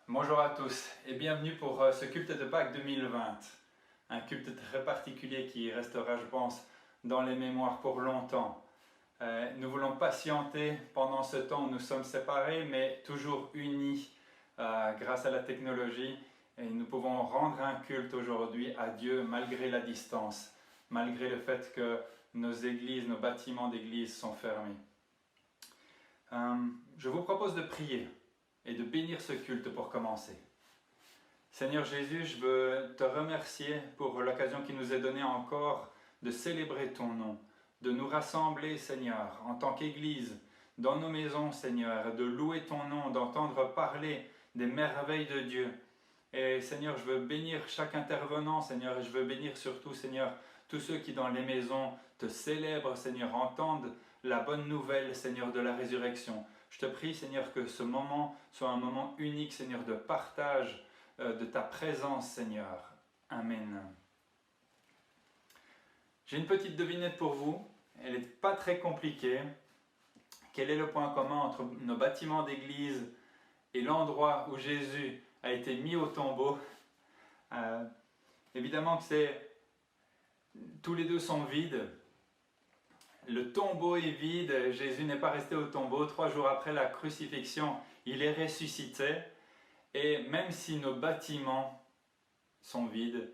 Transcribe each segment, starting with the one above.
Bonjour à tous et bienvenue pour ce culte de Pâques 2020. Un culte très particulier qui restera, je pense, dans les mémoires pour longtemps. Nous voulons patienter pendant ce temps où nous sommes séparés, mais toujours unis grâce à la technologie. Et nous pouvons rendre un culte aujourd'hui à Dieu malgré la distance, malgré le fait que nos églises, nos bâtiments d'église sont fermés. Je vous propose de prier et de bénir ce culte pour commencer. Seigneur Jésus, je veux te remercier pour l'occasion qui nous est donnée encore de célébrer ton nom, de nous rassembler, Seigneur, en tant qu'Église, dans nos maisons, Seigneur, de louer ton nom, d'entendre parler des merveilles de Dieu. Et Seigneur, je veux bénir chaque intervenant, Seigneur, et je veux bénir surtout, Seigneur, tous ceux qui dans les maisons te célèbrent, Seigneur, entendent la bonne nouvelle, Seigneur, de la résurrection. Je te prie, Seigneur, que ce moment soit un moment unique, Seigneur, de partage de ta présence, Seigneur. Amen. J'ai une petite devinette pour vous. Elle n'est pas très compliquée. Quel est le point commun entre nos bâtiments d'église et l'endroit où Jésus a été mis au tombeau? Évidemment que tous les deux sont vides. Le tombeau est vide, Jésus n'est pas resté au tombeau. 3 jours après la crucifixion, il est ressuscité. Et même si nos bâtiments sont vides,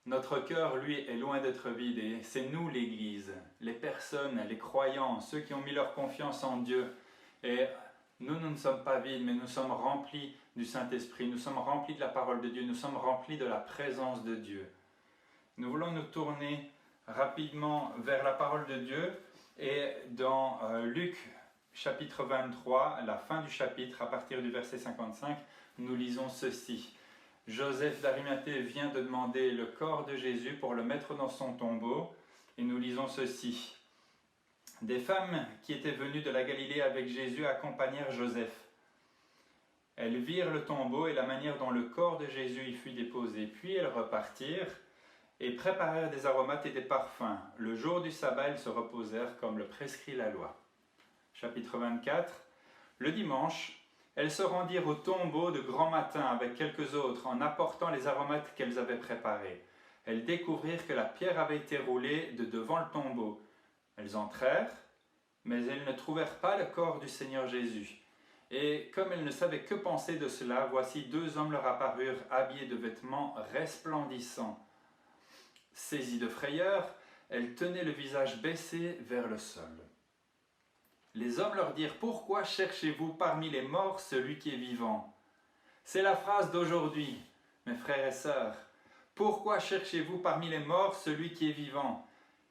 notre cœur, lui, est loin d'être vide. Et c'est nous, l'Église, les personnes, les croyants, ceux qui ont mis leur confiance en Dieu. Et nous ne sommes pas vides, mais nous sommes remplis du Saint-Esprit. Nous sommes remplis de la parole de Dieu. Nous sommes remplis de la présence de Dieu. Nous voulons nous tourner rapidement vers la parole de Dieu et dans Luc chapitre 23, à la fin du chapitre, à partir du verset 55, nous lisons ceci. Joseph d'Arimathée vient de demander le corps de Jésus pour le mettre dans son tombeau et nous lisons ceci. Des femmes qui étaient venues de la Galilée avec Jésus accompagnèrent Joseph. Elles virent le tombeau et la manière dont le corps de Jésus y fut déposé, puis elles repartirent et préparèrent des aromates et des parfums. Le jour du sabbat, elles se reposèrent comme le prescrit la loi. chapitre 24. Le dimanche, elles se rendirent au tombeau de grand matin avec quelques autres en apportant les aromates qu'elles avaient préparés. Elles découvrirent que la pierre avait été roulée de devant le tombeau. Elles entrèrent, mais elles ne trouvèrent pas le corps du Seigneur Jésus. Et comme elles ne savaient que penser de cela, voici 2 hommes leur apparurent, habillés de vêtements resplendissants. Saisies de frayeur, elles tenaient le visage baissé vers le sol. Les hommes leur dirent « Pourquoi cherchez-vous parmi les morts celui qui est vivant ?» C'est la phrase d'aujourd'hui, mes frères et sœurs. Pourquoi cherchez-vous parmi les morts celui qui est vivant?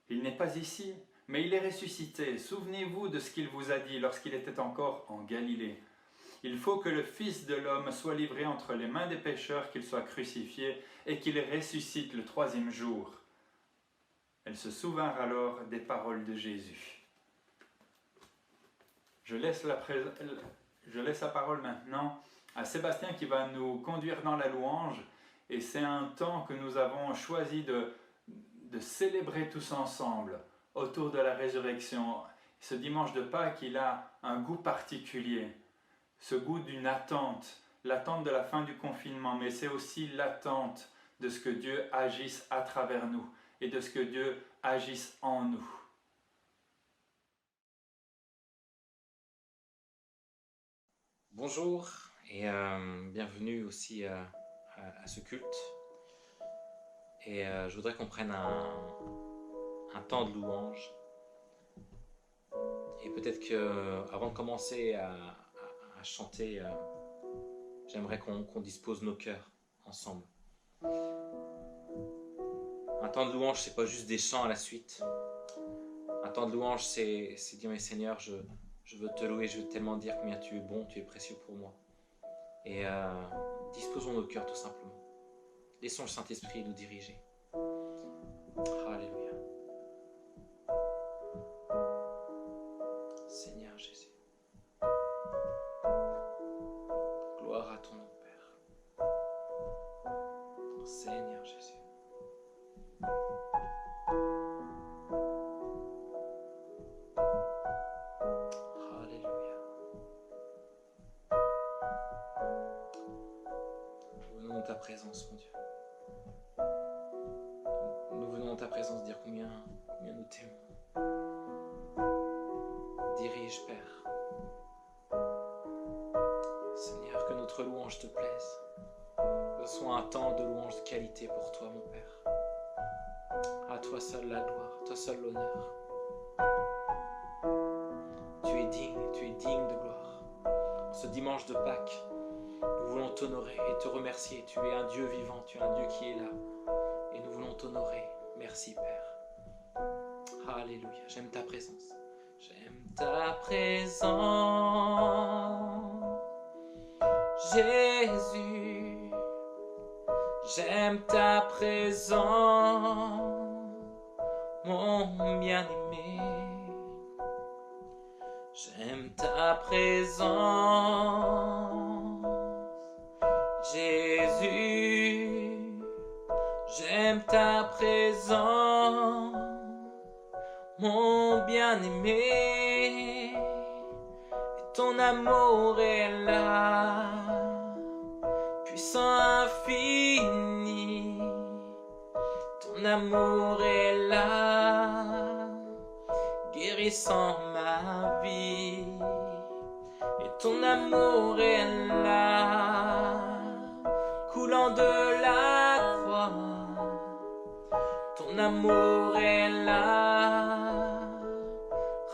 Il n'est pas ici, mais il est ressuscité. Souvenez-vous de ce qu'il vous a dit lorsqu'il était encore en Galilée. Il faut que le Fils de l'homme soit livré entre les mains des pécheurs, qu'il soit crucifié et qu'il ressuscite le 3e jour. Elles se souvinrent alors des paroles de Jésus. Je laisse la parole maintenant à Sébastien qui va nous conduire dans la louange. Et c'est un temps que nous avons choisi de célébrer tous ensemble autour de la résurrection. Ce dimanche de Pâques, il a un goût particulier, ce goût d'une attente, l'attente de la fin du confinement, mais c'est aussi l'attente de ce que Dieu agisse à travers nous et de ce que Dieu agisse en nous. Bonjour et bienvenue aussi à ce culte. Et je voudrais qu'on prenne un temps de louange. Et peut-être qu'avant de commencer à chanter, j'aimerais qu'on dispose nos cœurs ensemble. Un temps de louange, c'est pas juste des chants à la suite. Un temps de louange, c'est dire, mais Seigneur, je veux te louer, je veux tellement dire combien tu es bon, tu es précieux pour moi. Et disposons nos cœurs tout simplement. Laissons le Saint-Esprit nous diriger. Alléluia. Seigneur Jésus. Gloire à ton nom, Père. Seigneur Jésus. Ta présence, mon Dieu. Nous venons dans ta présence dire combien nous t'aimons. Dirige, Père. Seigneur, que notre louange te plaise. Que ce soit un temps de louange de qualité pour toi, mon Père. À toi seul la gloire, à toi seul l'honneur. Tu es digne de gloire. En ce dimanche de Pâques, nous voulons t'honorer et te remercier. Tu es un Dieu vivant, tu es un Dieu qui est là. Et nous voulons t'honorer. Merci, Père. Alléluia. J'aime ta présence. J'aime ta présence. Jésus. J'aime ta présence. Mon bien-aimé. J'aime ta présence. Jésus, j'aime ta présence, mon bien-aimé, et ton amour est là, puissant infini, ton amour est là, guérissant ma vie, et ton amour est là, coulant de la croix, ton amour est là,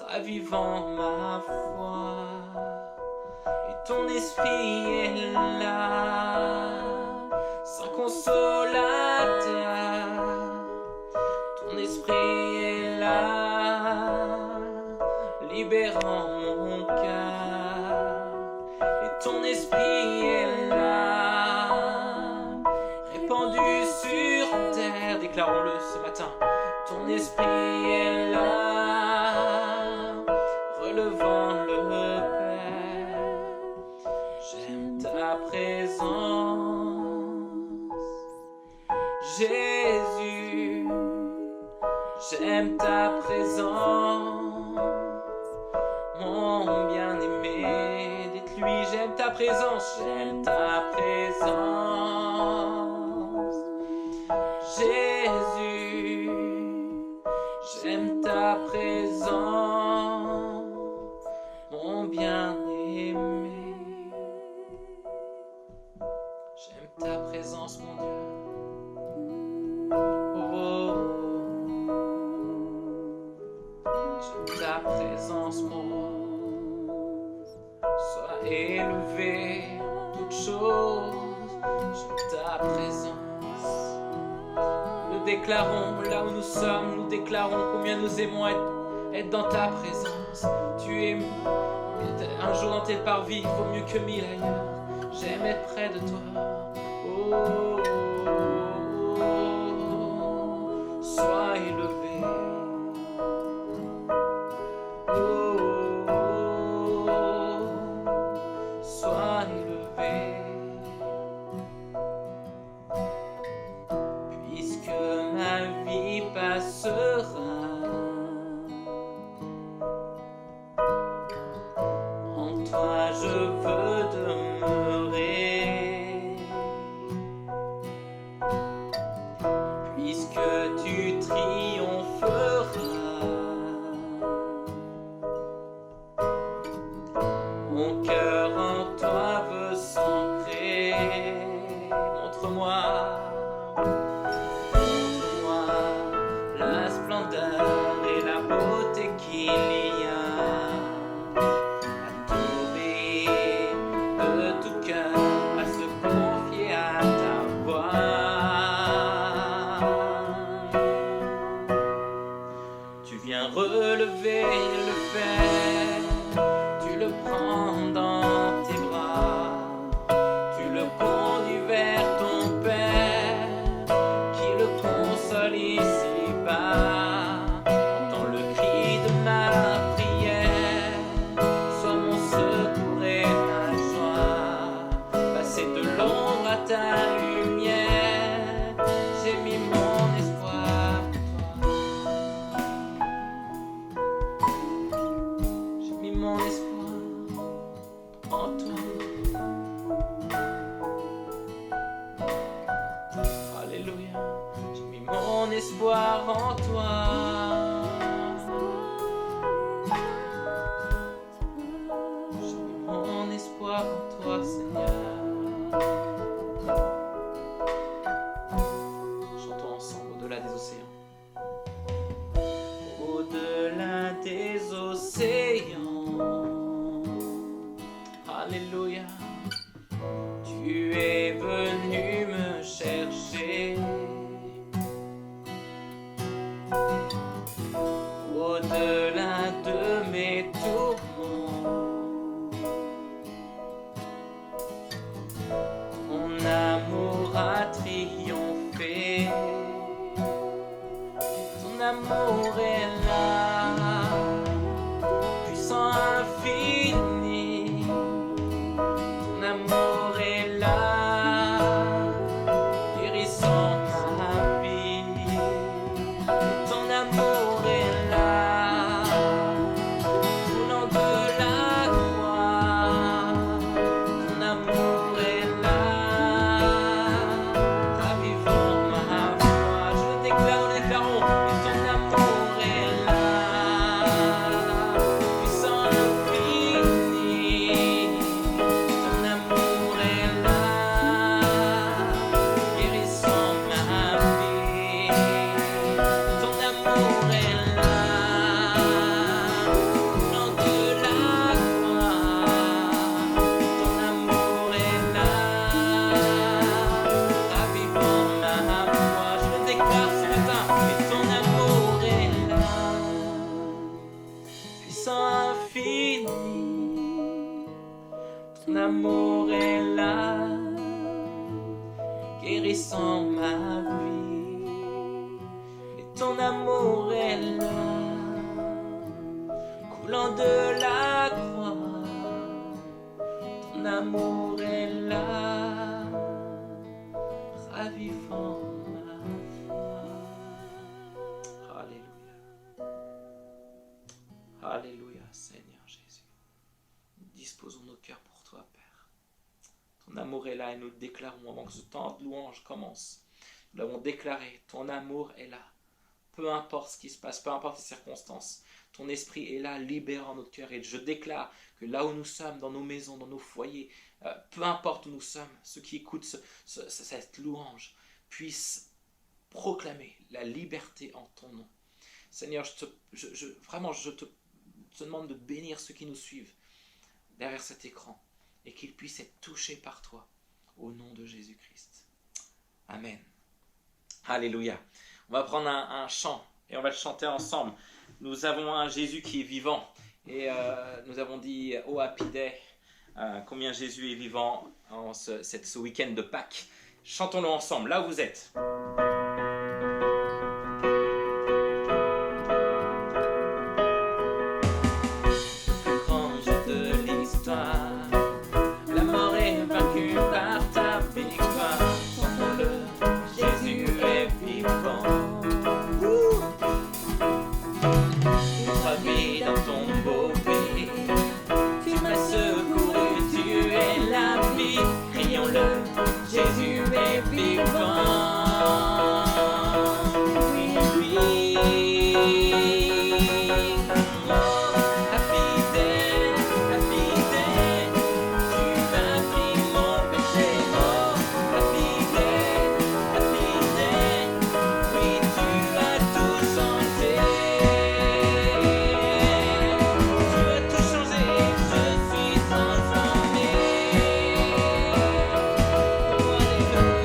ravivant ma foi, et ton esprit est là, Saint consolateur, ton esprit est là, libérant mon cœur, et ton esprit est là, répandu sur terre, déclarons-le ce matin, ton esprit est là, relevant le Père, j'aime ta présence, Jésus, j'aime ta présence, mon mon bien-aimé. Dites-lui, j'aime ta présence, j'aime ta présence. Jésus, j'aime ta présence, mon bien-aimé. J'aime ta présence, mon Dieu. Oh, j'aime ta présence, mon roi. Sois élevé en toutes choses. J'aime ta présence. Nous déclarons là où nous sommes, nous déclarons combien nous aimons être dans ta présence. Tu es un jour dans tes parvis, vaut mieux que 1000 ailleurs. J'aime être près de toi. Oh, sois élevé. Oh, sois élevé. Puisque ma vie passera, en toi je veux demeurer. Puisque tu triompheras, mon cœur en toi veut s'ancrer. Montre-moi la splendeur et la beauté qu'il y a à t'obéir de tout cœur, à se confier à ta voix. Tu viens relever le fer, tu le prends dans tes bras, tu le conduis vers ton Père, qui le console ici-bas. Entends le cri de ma prière, sois mon secours et ma joie. Passer de l'ombre à ta lumière, j'ai mis mon espoir en toi. J'ai mis mon espoir en toi. Alléluia. J'ai mis mon espoir en toi. J'ai mis mon espoir en toi, Seigneur. Chantons ensemble au-delà des océans. Au-delà des océans. Alléluia. Tu es venu me chercher. Au-delà de mes tourments, ton amour a triomphé. Ton amour est là, puissant infini. Ton amour est là, guérissant ma vie. Ton amour est là, coulant de la croix. Ton amour est là, ravivant ma foi. Je le déclare, nous le déclarons. Et ton amour est là, puissant infini. Ton amour est là, guérissant ma vie. Ton amour est là, coulant de la croix. Ton amour est là, ravivant ma foi. Je le déclare ce matin. Et ton amour est là, puissant infini. Ton amour est là, guérissant ma vie. Et ton amour est là, coulant de la croix. Ton amour est là, ravivant ma foi. Alléluia. Alléluia, Seigneur Jésus. amour est là et nous le déclarons avant que ce temps de louange commence. Nous l'avons déclaré, ton amour est là. Peu importe ce qui se passe, peu importe les circonstances, ton esprit est là, libérant notre cœur. Et je déclare que là où nous sommes, dans nos maisons, dans nos foyers, peu importe où nous sommes, ceux qui écoutent cette louange puissent proclamer la liberté en ton nom. Seigneur, vraiment, je te demande de bénir ceux qui nous suivent derrière cet écran et qu'ils puissent être touchés par toi au nom de Jésus-Christ. Amen. Alléluia. On va prendre un chant et on va le chanter ensemble. Nous avons un Jésus qui est vivant et nous avons dit « Oh Happy Day », combien Jésus est vivant en ce week-end de Pâques. Chantons-le ensemble, là où vous êtes. Jésus est vivant. Oui, oui. Oh, happy day, tu as pris mon péché. Oh, happy day, oui, tu as tout changé. Tu as tout changé, je suis transformé.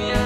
Alléluia.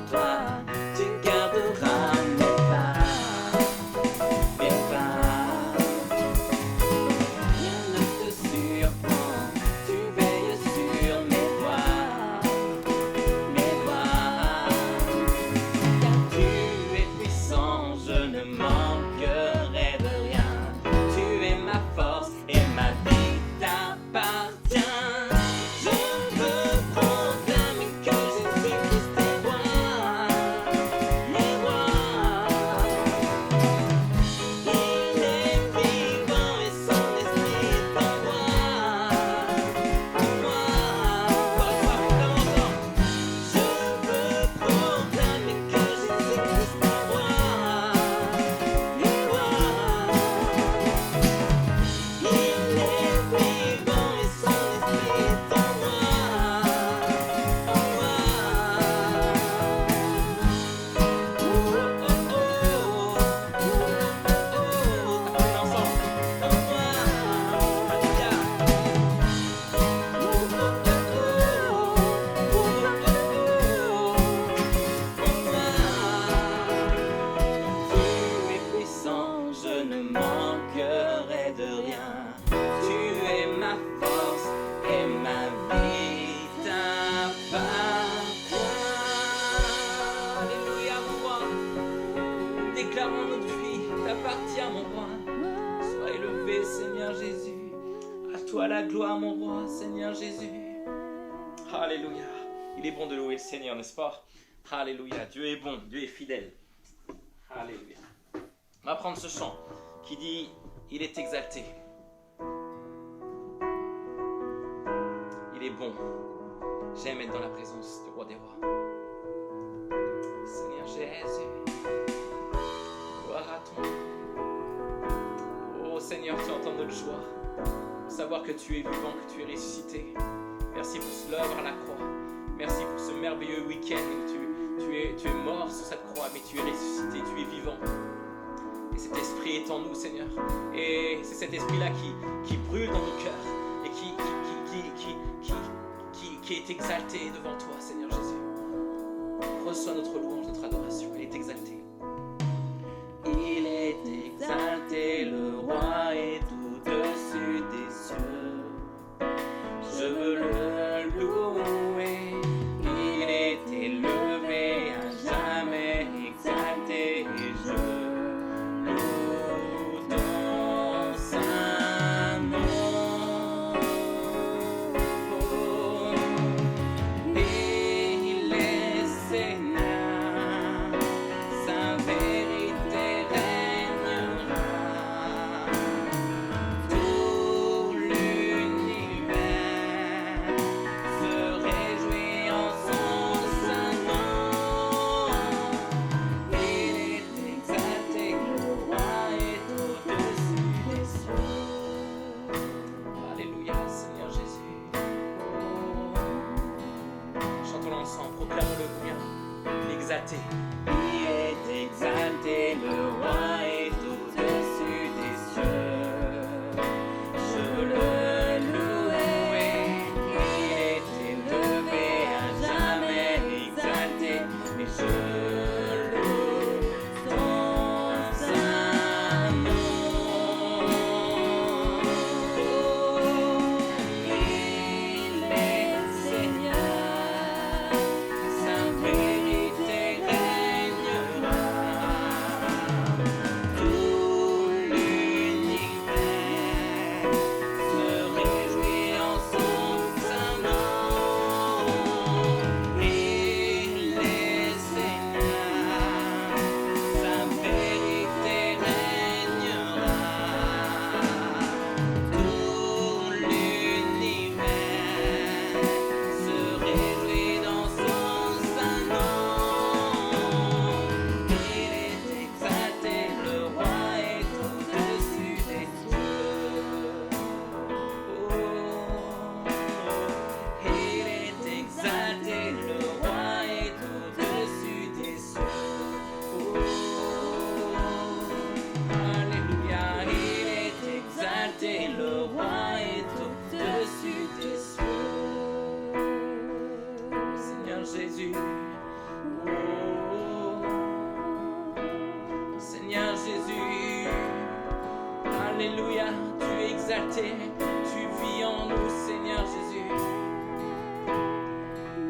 toi, tu garderas mes pas, mes pas. Rien ne te surprend, tu veilles sur mes voies, car tu es puissant, je ne manquerai de rien. Tu es ma force et ma vie t'appartient. Je veux proclamer que Jésus-Christ est roi, est roi. Il est vivant et son esprit est en moi, en moi. Je veux proclamer que Jésus-Christ est roi, est roi. Il est vivant et son esprit est en moi, en moi. Tu es puissant, je ne manquerai de rien. Tu es ma force et ma vie t'appartient. Alléluia, mon roi. Déclarons notre vie t'appartient, mon roi. Sois élevé, Seigneur Jésus. À toi la gloire, mon roi, Seigneur Jésus. Alléluia. Il est bon de louer le Seigneur, n'est-ce pas? Alléluia. Dieu est bon, Dieu est fidèle. Alléluia. On va prendre ce chant qui dit « Il est exalté ». Il est bon. J'aime être dans la présence du roi des rois. Seigneur Jésus, gloire à ton nom. Oh Seigneur, tu entends notre joie. Savoir que tu es vivant, que tu es ressuscité. Merci pour l'œuvre à la croix. Merci pour ce merveilleux week-end où tu es mort sur cette croix, mais tu es ressuscité, tu es vivant. Et cet esprit est en nous, Seigneur. Et c'est cet esprit-là qui brûle dans nos cœurs et qui est exalté devant toi, Seigneur Jésus. Reçois notre louange, notre adoration. Il est exalté. Il est exalté, le roi est au-dessus des cieux. Je veux le louer. Il est élevé, à jamais exalté. Et je loue ton saint nom. Oh, il est Seigneur, sa vérité régnera. Tout l'univers se réjouit en son saint nom. Il est exalté, le roi est au-dessus des cieux. Alléluia, Seigneur Jésus. Chantons-le ensemble, proclame-le bien. Exalté. Il est exalté, le roi est au-dessus des cieux. Je veux le louer. Il est élevé, à jamais exalté. Et je loue ton saint nom. Oh, il est Seigneur, sa vérité régnera. exalté, tu vis en nous, Seigneur Jésus.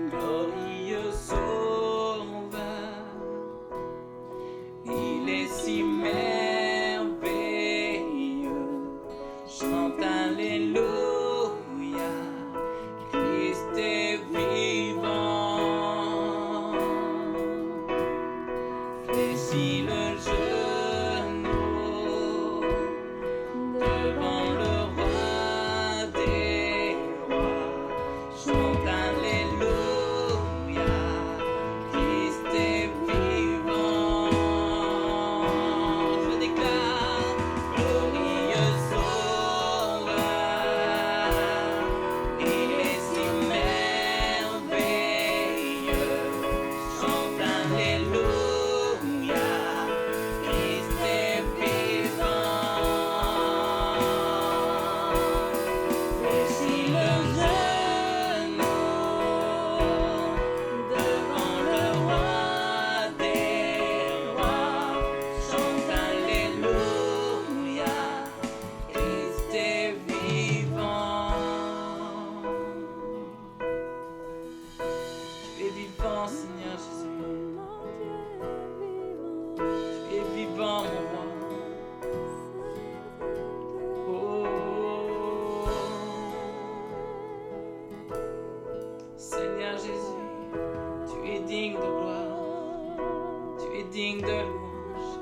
Glorieux Sauveur, il est si merveilleux. Chante Alléluia, Christ est vivant. Fléchis le genou devant le roi des rois. Chante Alléluia, Christ est vivant. Je déclare, glorieux Sauveur, il est si merveilleux. Chante Alléluia, Christ est vivant. Fléchis le genou devant le roi des rois. Chante Alléluia, Christ est vivant. Tu es vivant, Seigneur Jésus. Tu es vivant, mon roi. Oh, Seigneur Jésus, tu es digne de gloire, tu es digne de louange.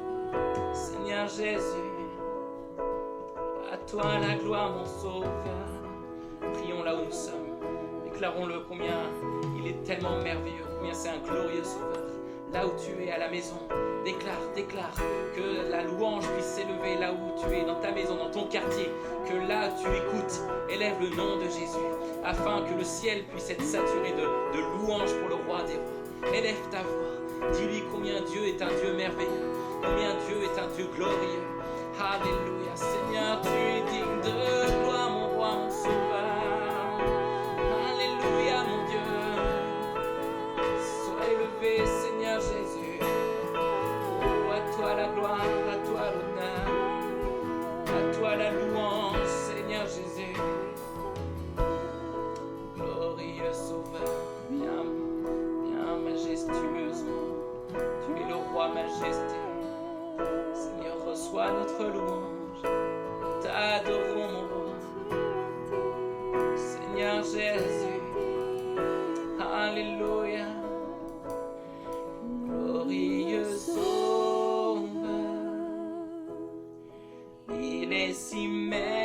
Seigneur Jésus, à toi la gloire, mon Sauveur. Prions là où nous sommes, déclarons-le combien il est tellement merveilleux, combien c'est un glorieux Sauveur. Là où tu es à la maison, déclare que la louange puisse s'élever là où tu es, dans ta maison, dans ton quartier, que là tu écoutes, élève le nom de Jésus, afin que le ciel puisse être saturé de louanges pour le roi des rois. Élève ta voix, dis-lui combien Dieu est un Dieu merveilleux, combien Dieu est un Dieu glorieux. Alléluia, Seigneur, tu es digne de gloire, mon roi, mon sauveur. Alléluia, mon Dieu. Sois élevé, Seigneur Jésus. Oh, à toi la gloire, à toi l'honneur, à toi la louange, Seigneur Jésus. Glorieux Sauveur, bien majestueusement, tu es le roi majesté. Seigneur, reçois notre louange, t'adorons mon roi. Seigneur Jésus, Alléluia. Glorieux Sauveur, il est si merveilleux.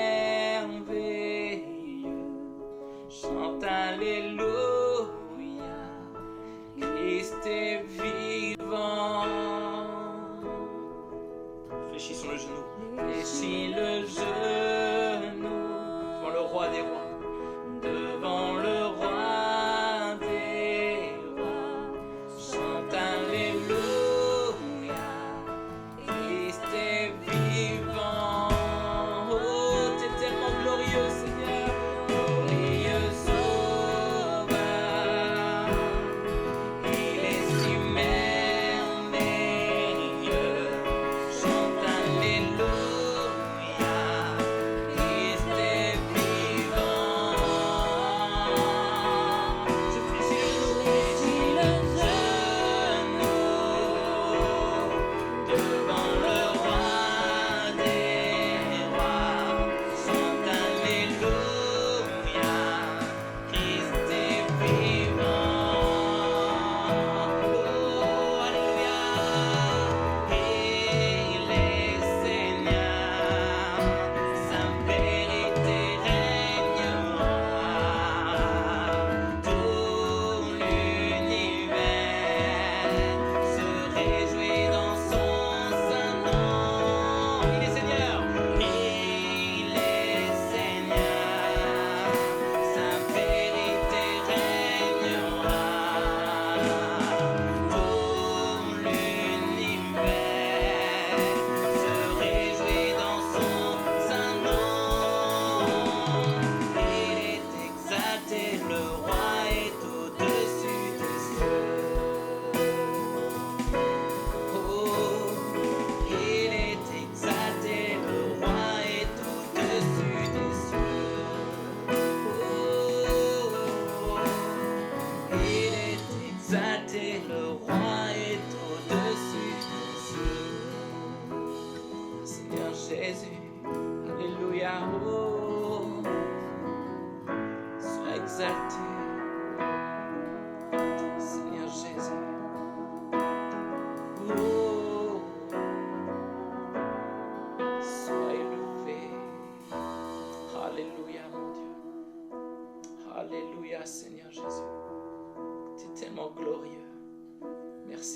Chante Alléluia, Christ est vivant. Fléchissons le genou. Fléchis le genou devant le roi des rois. Devant le roi des rois. Chante Alléluia, Christ est vivant. Oh, t'es tellement glorieux, Seigneur. Glorieux Sauveur, il est si merveilleux.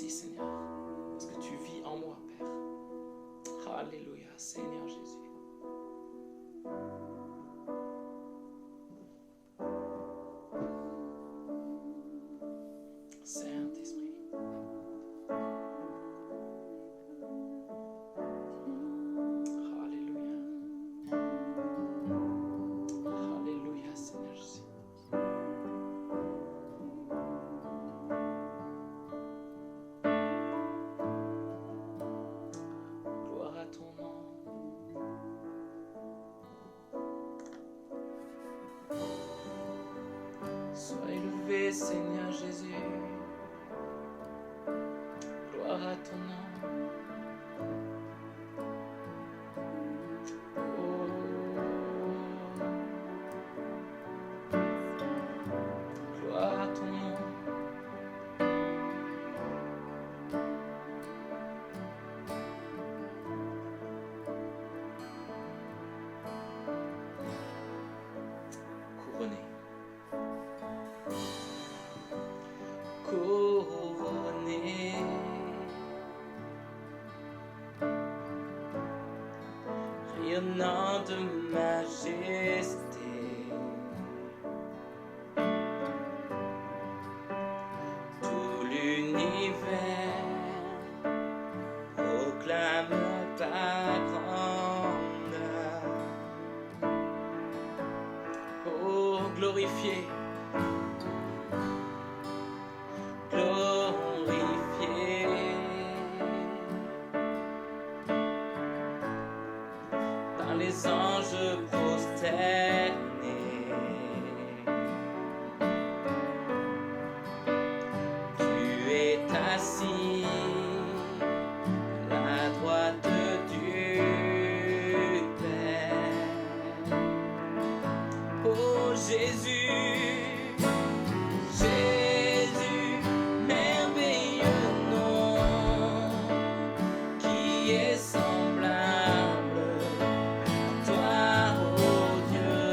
Merci Seigneur, parce que tu vis en moi, Père. Alléluia, Seigneur Jésus. Saint-Esprit. Alléluia. Alléluia, Seigneur Jésus. Gloire à ton nom. Sois élevé, Seigneur Jésus. Gloire à ton nom. Gloire à ton nom. Couronné. Couronné. Rayonnant de majesté. Tout l'univers proclame ta grandeur. Oh, glorifié, glorifié. Par les anges prosternés. Tu es assis à la droite du Père. Oh Jésus, Jésus, merveilleux nom, qui est semblable à toi, oh Dieu.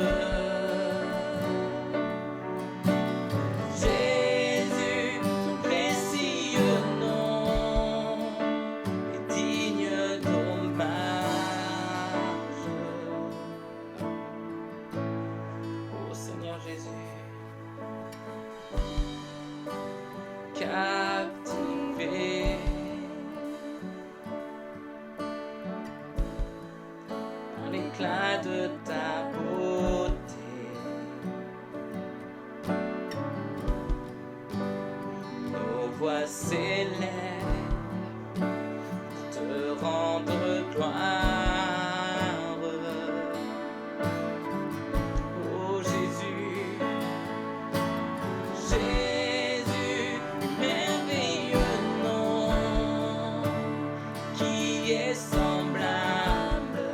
Jésus, ton précieux nom est digne d'hommage. Oh Seigneur Jésus, captivé par l'éclat de ta beauté, nos voix s'élèvent pour te rendre gloire. Oh Jésus, Jésus, merveilleux nom, qui est semblable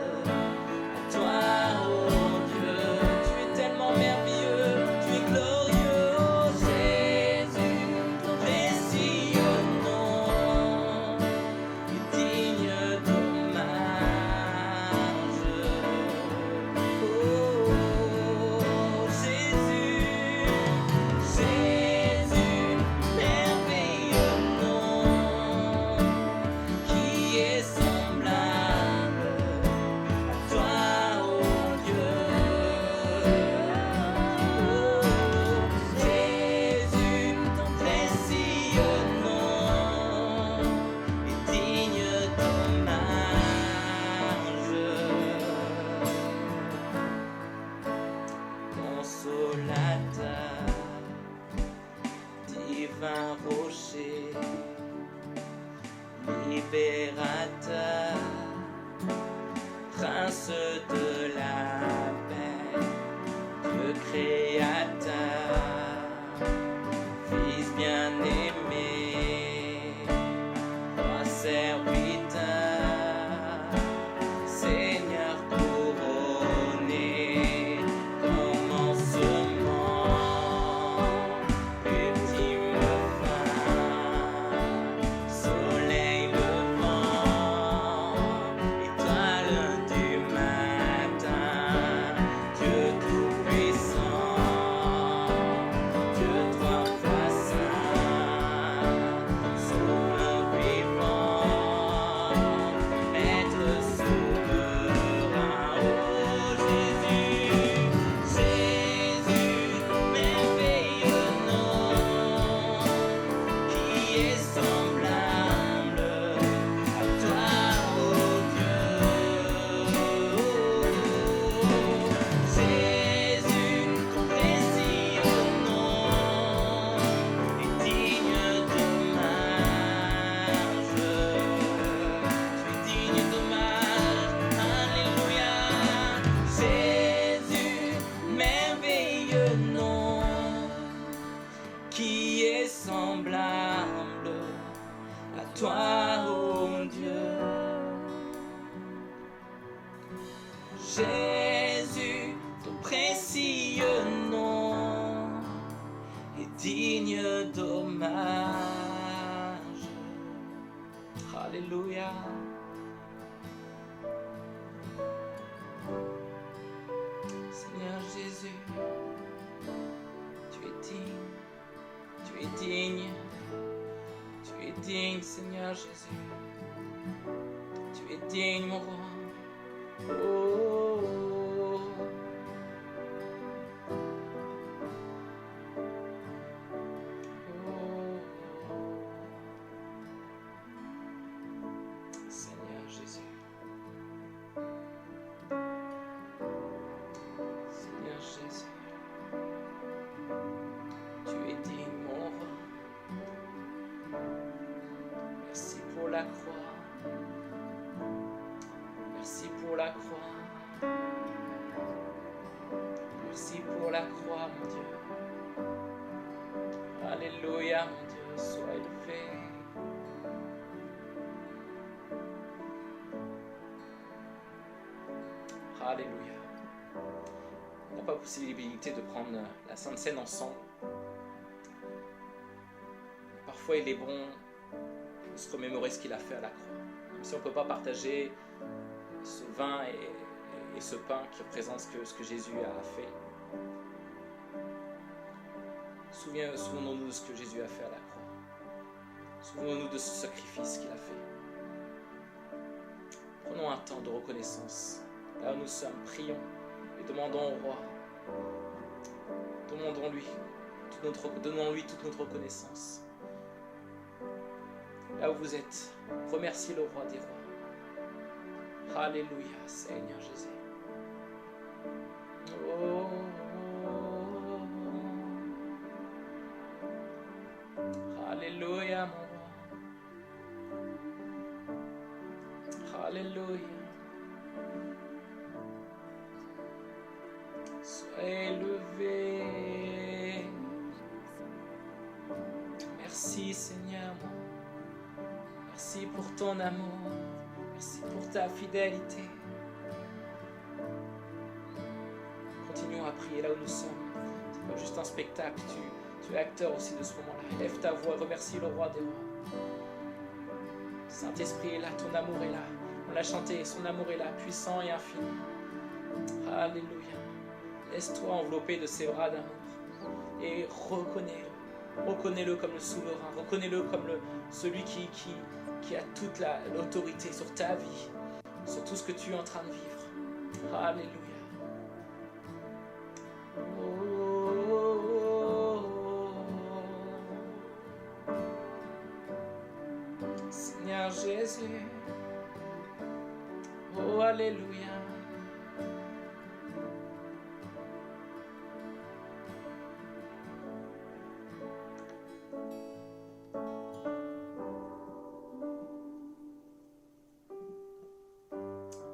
à toi, oh Dieu. Tu es tellement merveilleux, tu es glorieux, oh Jésus, ton précieux nom est digne d'hommage. Oh Jésus, Jésus, merveilleux nom, qui est semblable à toi, oh Dieu. Oh Jésus, ton précieux nom est digne d'hommage. Consolateur, divin rocher, libérateur, prince de la paix, Dieu créateur, fils bien-aimé, roi serviteur, Seigneur couronné, commencement, ultime fin, soleil levant, étoile du matin. toi, ô mon Dieu. Jésus, ton précieux nom est digne d'hommage. Alléluia. Seigneur Jésus, tu es digne, tu es digne, tu es digne, Seigneur Jésus. Tu es digne, mon roi. Oh, Seigneur Jésus. Seigneur Jésus. Tu es digne, mon roi. Merci pour la croix. Merci pour la croix. Merci pour la croix, mon Dieu. Alléluia, mon Dieu, sois élevé. Alléluia. On n'a pas possibilité de prendre la Sainte Seine ensemble. Parfois, il est bon de se remémorer ce qu'il a fait à la croix. Même si on ne peut pas partager ce vin et ce pain qui représentent ce que Jésus a fait. Souvenons-nous de ce que Jésus a fait à la croix. Souvenons-nous de ce sacrifice qu'il a fait. Prenons un temps de reconnaissance. Là où nous sommes, prions et demandons au roi. Donnons-lui toute notre reconnaissance. Là où vous êtes, remerciez le roi des rois. Alléluia, Seigneur Jésus. Oh. Alléluia, mon roi. Alléluia. Sois élevé. Merci, Seigneur. Merci pour ton amour. Merci pour ta fidélité. Continuons à prier là où nous sommes. C'est pas juste un spectacle. Tu es acteur aussi de ce moment-là. Élève ta voix, remercie le roi des rois. Saint-Esprit est là, ton amour est là. On l'a chanté, son amour est là, puissant et infini. Alléluia. Laisse-toi envelopper de ses bras d'amour. Et reconnais-le. Reconnais-le comme le souverain. Reconnais-le comme celui qui a toute l'autorité sur ta vie. Sur tout ce que tu es en train de vivre. Alléluia. Seigneur Jésus, oh alléluia.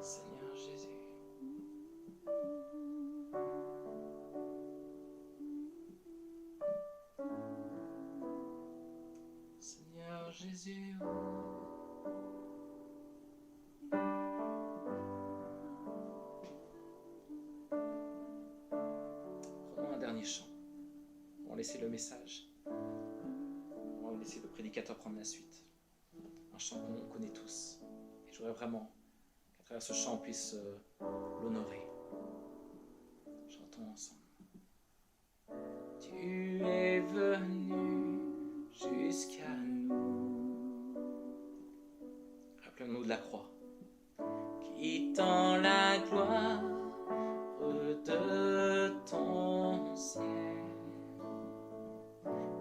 Seigneur Jésus. Seigneur Jésus. Prenons un dernier chant. On va laisser le message. On va laisser le prédicateur prendre la suite. Un chant qu'on connaît tous. Et je voudrais vraiment qu'à travers ce chant on puisse l'honorer. Chantons ensemble. Tu es venu jusqu'à nous. Rappelons-nous de la croix. Quittant la gloire de ton ciel,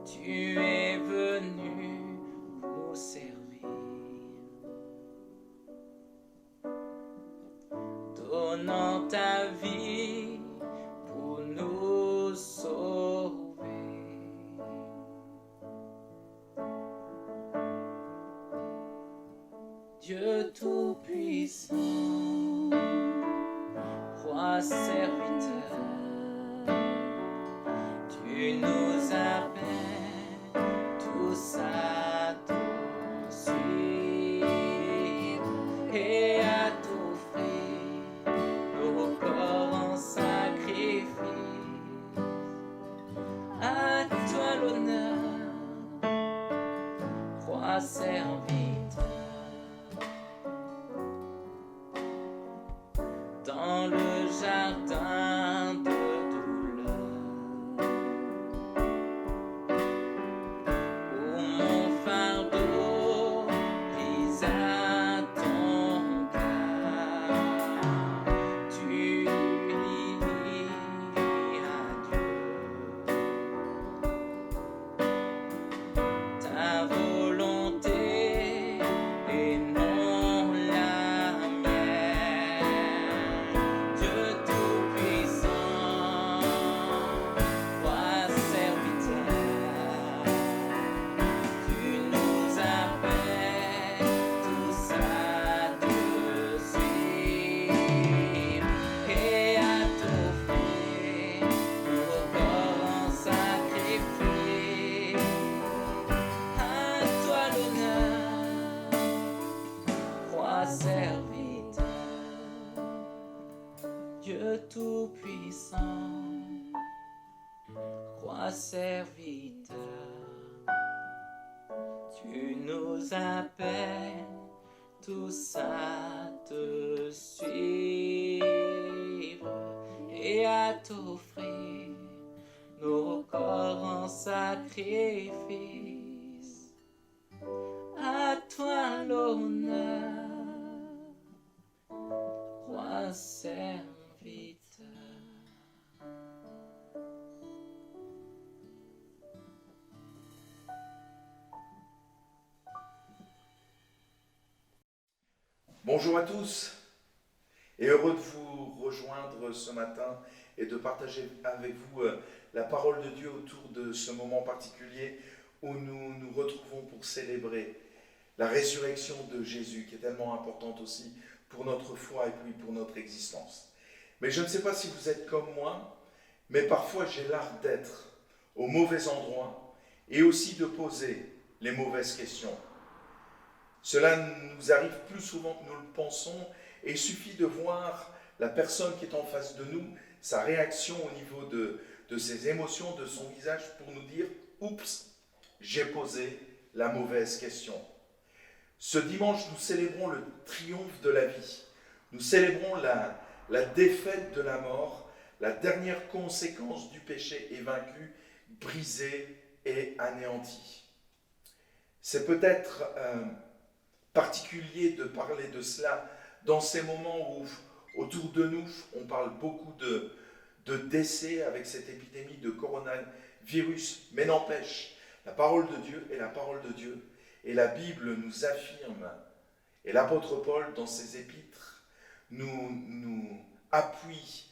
tu es venu nous servir, donnant ta vie pour nous sauver. Dieu Tout-Puissant, Roi serviteur, tu nous appelles tous à ton suite. Tout-Puissant, Roi serviteur, tu nous appelles tous à te suivre et à t'offrir nos corps en sacrifice. À toi l'honneur, Roi serviteur. Bonjour à tous et heureux de vous rejoindre ce matin et de partager avec vous la parole de Dieu autour de ce moment particulier où nous nous retrouvons pour célébrer la résurrection de Jésus qui est tellement importante aussi pour notre foi et puis pour notre existence. Mais je ne sais pas si vous êtes comme moi, mais parfois j'ai l'art d'être au mauvais endroit et aussi de poser les mauvaises questions. Cela nous arrive plus souvent que nous le pensons et il suffit de voir la personne qui est en face de nous, sa réaction au niveau de ses émotions, de son visage pour nous dire « Oups, j'ai posé la mauvaise question ». Ce dimanche, nous célébrons le triomphe de la vie. Nous célébrons la défaite de la mort, la dernière conséquence du péché est vaincue, brisée et anéantie. C'est peut-être particulier de parler de cela dans ces moments où autour de nous on parle beaucoup de décès avec cette épidémie de coronavirus, mais n'empêche, la parole de Dieu est la parole de Dieu et la Bible nous affirme, et l'apôtre Paul dans ses épîtres nous appuie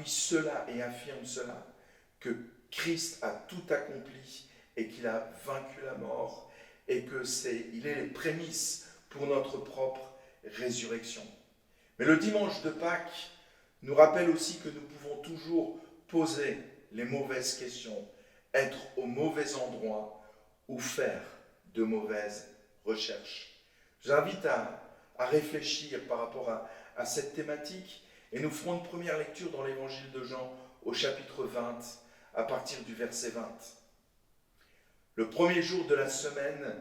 cela et affirme cela, que Christ a tout accompli et qu'il a vaincu la mort et qu'il est les prémices pour notre propre résurrection. Mais le dimanche de Pâques nous rappelle aussi que nous pouvons toujours poser les mauvaises questions, être au mauvais endroit ou faire de mauvaises recherches. Je vous invite à réfléchir par rapport à cette thématique et nous ferons une première lecture dans l'évangile de Jean au chapitre 20 à partir du verset 20. Le premier jour de la semaine,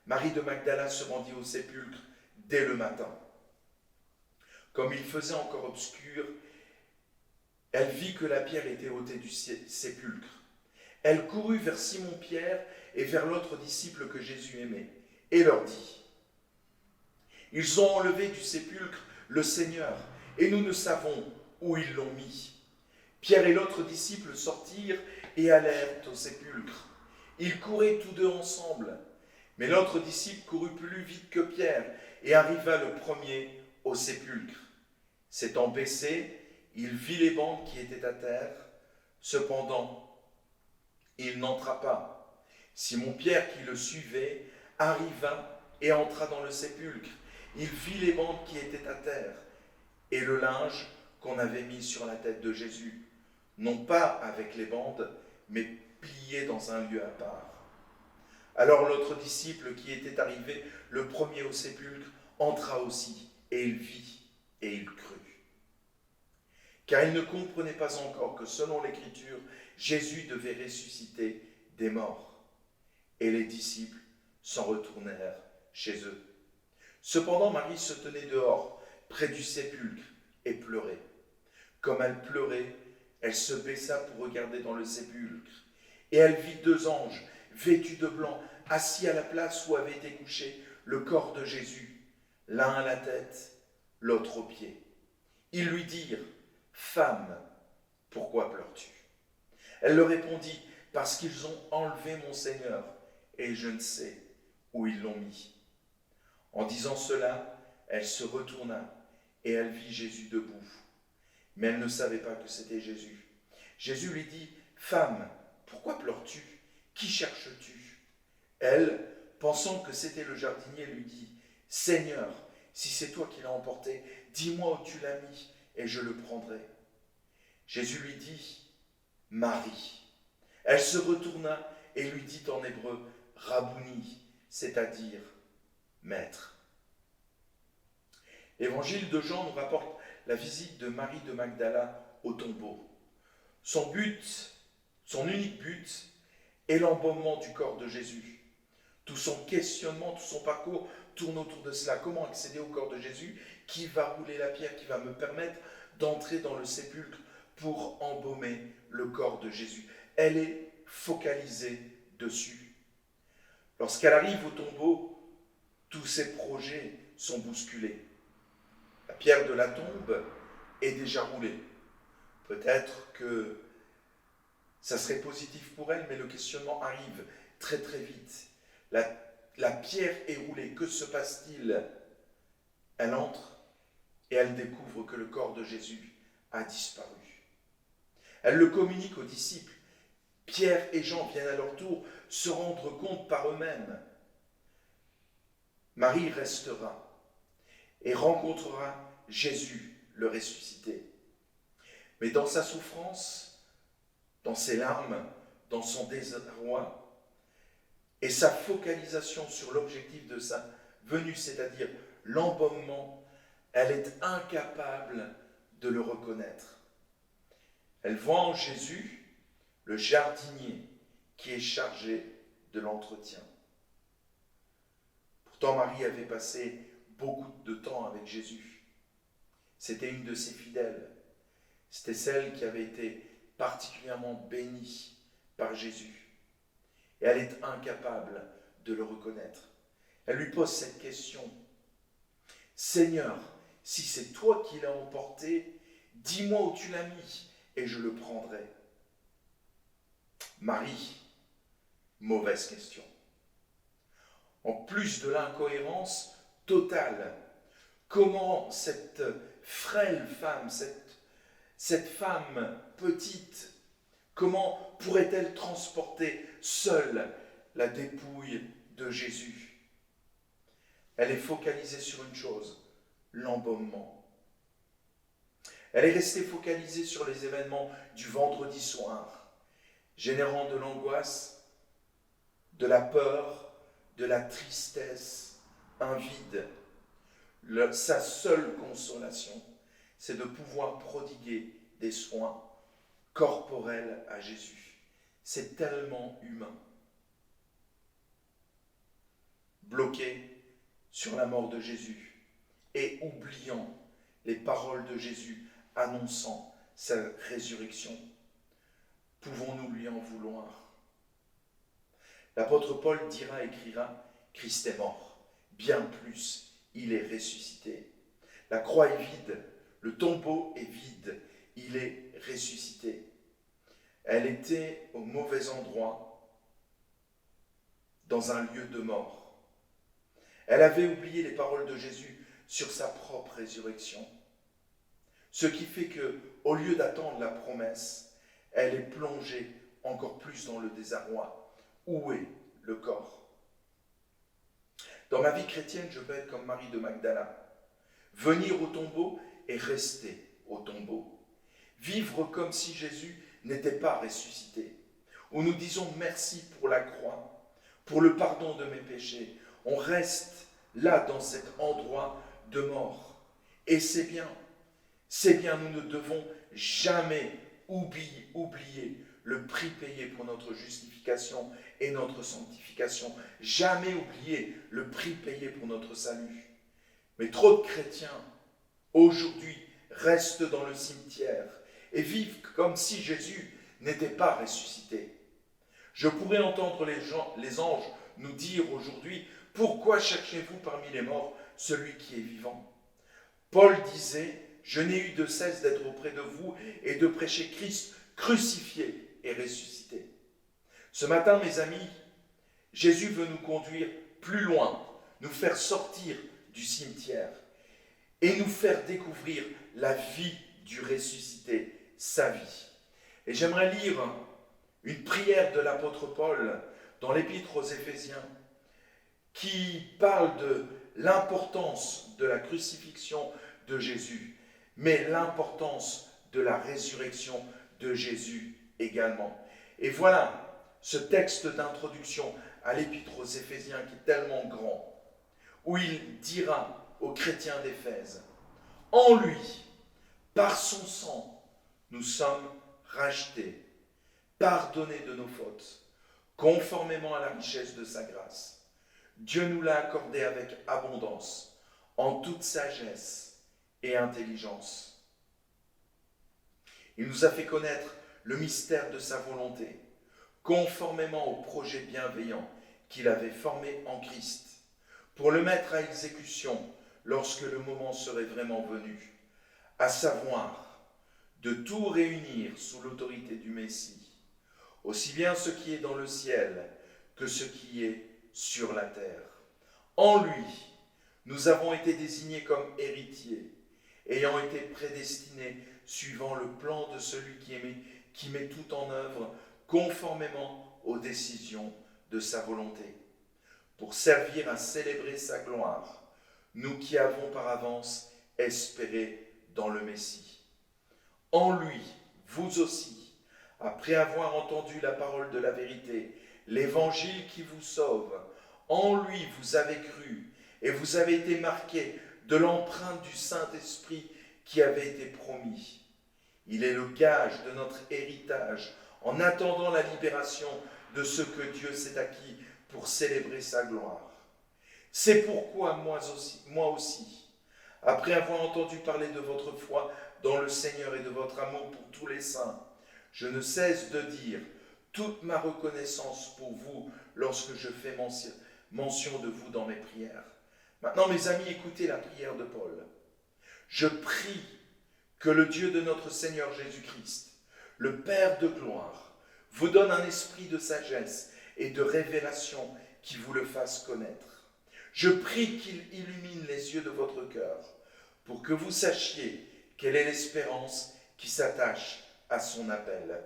Marie de Magdala se rendit au sépulcre dès le matin. Comme il faisait encore obscur, elle vit que la pierre était ôtée du sépulcre. Elle courut vers Simon-Pierre et vers l'autre disciple que Jésus aimait, et leur dit : « Ils ont enlevé du sépulcre le Seigneur, et nous ne savons où ils l'ont mis. » Pierre et l'autre disciple sortirent et allèrent au sépulcre. Ils couraient tous deux ensemble, mais l'autre disciple courut plus vite que Pierre et arriva le premier au sépulcre. S'étant baissé, il vit les bandes qui étaient à terre. Cependant, il n'entra pas. Simon-Pierre, qui le suivait, arriva et entra dans le sépulcre. Il vit les bandes qui étaient à terre et le linge qu'on avait mis sur la tête de Jésus, non pas avec les bandes, mais plié dans un lieu à part. Alors l'autre disciple qui était arrivé le premier au sépulcre entra aussi, et il vit, et il crut. Car il ne comprenait pas encore que selon l'Écriture, Jésus devait ressusciter des morts. Et les disciples s'en retournèrent chez eux. Cependant, Marie se tenait dehors, près du sépulcre, et pleurait. Comme elle pleurait, elle se baissa pour regarder dans le sépulcre. Et elle vit deux anges, vêtus de blanc, assis à la place où avait été couché le corps de Jésus, l'un à la tête, l'autre aux pieds. Ils lui dirent : « Femme, pourquoi pleures-tu » Elle leur répondit : « Parce qu'ils ont enlevé mon Seigneur, et je ne sais où ils l'ont mis. » En disant cela, elle se retourna, et elle vit Jésus debout. Mais elle ne savait pas que c'était Jésus. Jésus lui dit : « Femme, pourquoi pleures-tu ? Qui cherches-tu » Elle, pensant que c'était le jardinier, lui dit : « Seigneur, si c'est toi qui l'as emporté, dis-moi où tu l'as mis, et je le prendrai. » Jésus lui dit : « Marie. » Elle se retourna et lui dit en hébreu : « Rabouni », c'est-à-dire « Maître ». L'évangile de Jean nous rapporte la visite de Marie de Magdala au tombeau. Son unique but est l'embaumement du corps de Jésus. Tout son questionnement, tout son parcours tourne autour de cela. Comment accéder au corps de Jésus? Qui va rouler la pierre, qui va me permettre d'entrer dans le sépulcre pour embaumer le corps de Jésus? Elle est focalisée dessus. Lorsqu'elle arrive au tombeau, tous ses projets sont bousculés. La pierre de la tombe est déjà roulée. Peut-être que ça serait positif pour elle, mais le questionnement arrive très très vite. La pierre est roulée. Que se passe-t-il? Elle entre et elle découvre que le corps de Jésus a disparu. Elle le communique aux disciples. Pierre et Jean viennent à leur tour se rendre compte par eux-mêmes. Marie restera et rencontrera Jésus, le ressuscité. Mais dans sa souffrance, dans ses larmes, dans son désarroi, et sa focalisation sur l'objectif de sa venue, c'est-à-dire l'embaumement, elle est incapable de le reconnaître. Elle voit en Jésus le jardinier qui est chargé de l'entretien. Pourtant, Marie avait passé beaucoup de temps avec Jésus. C'était une de ses fidèles. C'était celle qui avait été particulièrement bénie par Jésus. Et elle est incapable de le reconnaître. Elle lui pose cette question. Seigneur, si c'est toi qui l'as emporté, dis-moi où tu l'as mis et je le prendrai. Marie, mauvaise question. En plus de l'incohérence totale, comment cette frêle femme, cette femme petite, comment pourrait-elle transporter seule la dépouille de Jésus? Elle est focalisée sur une chose, l'embaumement. Elle est restée focalisée sur les événements du vendredi soir, générant de l'angoisse, de la peur, de la tristesse, un vide. Sa seule consolation, c'est de pouvoir prodiguer des soins corporels à Jésus. C'est tellement humain. Bloqué sur la mort de Jésus et oubliant les paroles de Jésus annonçant sa résurrection, pouvons-nous lui en vouloir? L'apôtre Paul écrira, Christ est mort, bien plus, il est ressuscité. La croix est vide, le tombeau est vide, il est ressuscité. Elle était au mauvais endroit, dans un lieu de mort. Elle avait oublié les paroles de Jésus sur sa propre résurrection. Ce qui fait que, au lieu d'attendre la promesse, elle est plongée encore plus dans le désarroi. Où est le corps? Dans ma vie chrétienne, je peux être comme Marie de Magdala. Venir au tombeau et rester au tombeau. Vivre comme si Jésus n'était pas ressuscité. Où nous disons merci pour la croix, pour le pardon de mes péchés. On reste là dans cet endroit de mort. Et c'est bien, nous ne devons jamais oublier le prix payé pour notre justification et notre sanctification. Jamais oublier le prix payé pour notre salut. Mais trop de chrétiens, aujourd'hui, restent dans le cimetière et vivent comme si Jésus n'était pas ressuscité. Je pourrais entendre les anges nous dire aujourd'hui, « Pourquoi cherchez-vous parmi les morts celui qui est vivant ?» Paul disait, « Je n'ai eu de cesse d'être auprès de vous et de prêcher Christ crucifié et ressuscité. » Ce matin, mes amis, Jésus veut nous conduire plus loin, nous faire sortir du cimetière et nous faire découvrir la vie du ressuscité, sa vie. Et j'aimerais lire une prière de l'apôtre Paul dans l'épître aux Éphésiens qui parle de l'importance de la crucifixion de Jésus, mais l'importance de la résurrection de Jésus également. Et voilà ce texte d'introduction à l'épître aux Éphésiens qui est tellement grand, où il dira aux chrétiens d'Éphèse, « En lui, Par son sang, nous sommes rachetés, pardonnés de nos fautes, conformément à la richesse de sa grâce. Dieu nous l'a accordé avec abondance, en toute sagesse et intelligence. Il nous a fait connaître le mystère de sa volonté, conformément au projet bienveillant qu'il avait formé en Christ, pour le mettre à exécution lorsque le moment serait vraiment venu, à savoir de tout réunir sous l'autorité du Messie, aussi bien ce qui est dans le ciel que ce qui est sur la terre. En lui, nous avons été désignés comme héritiers, ayant été prédestinés suivant le plan de celui qui met tout en œuvre conformément aux décisions de sa volonté, pour servir à célébrer sa gloire, nous qui avons par avance espéré dans le Messie. En lui, vous aussi, après avoir entendu la parole de la vérité, l'évangile qui vous sauve, en lui vous avez cru et vous avez été marqués de l'empreinte du Saint-Esprit qui avait été promis. Il est le gage de notre héritage en attendant la libération de ce que Dieu s'est acquis pour célébrer sa gloire. C'est pourquoi moi aussi, après avoir entendu parler de votre foi dans le Seigneur et de votre amour pour tous les saints, je ne cesse de dire toute ma reconnaissance pour vous lorsque je fais mention de vous dans mes prières. Maintenant, mes amis, écoutez la prière de Paul. Je prie que le Dieu de notre Seigneur Jésus-Christ, le Père de gloire, vous donne un esprit de sagesse et de révélation qui vous le fasse connaître. Je prie qu'il illumine les yeux de votre cœur pour que vous sachiez quelle est l'espérance qui s'attache à son appel,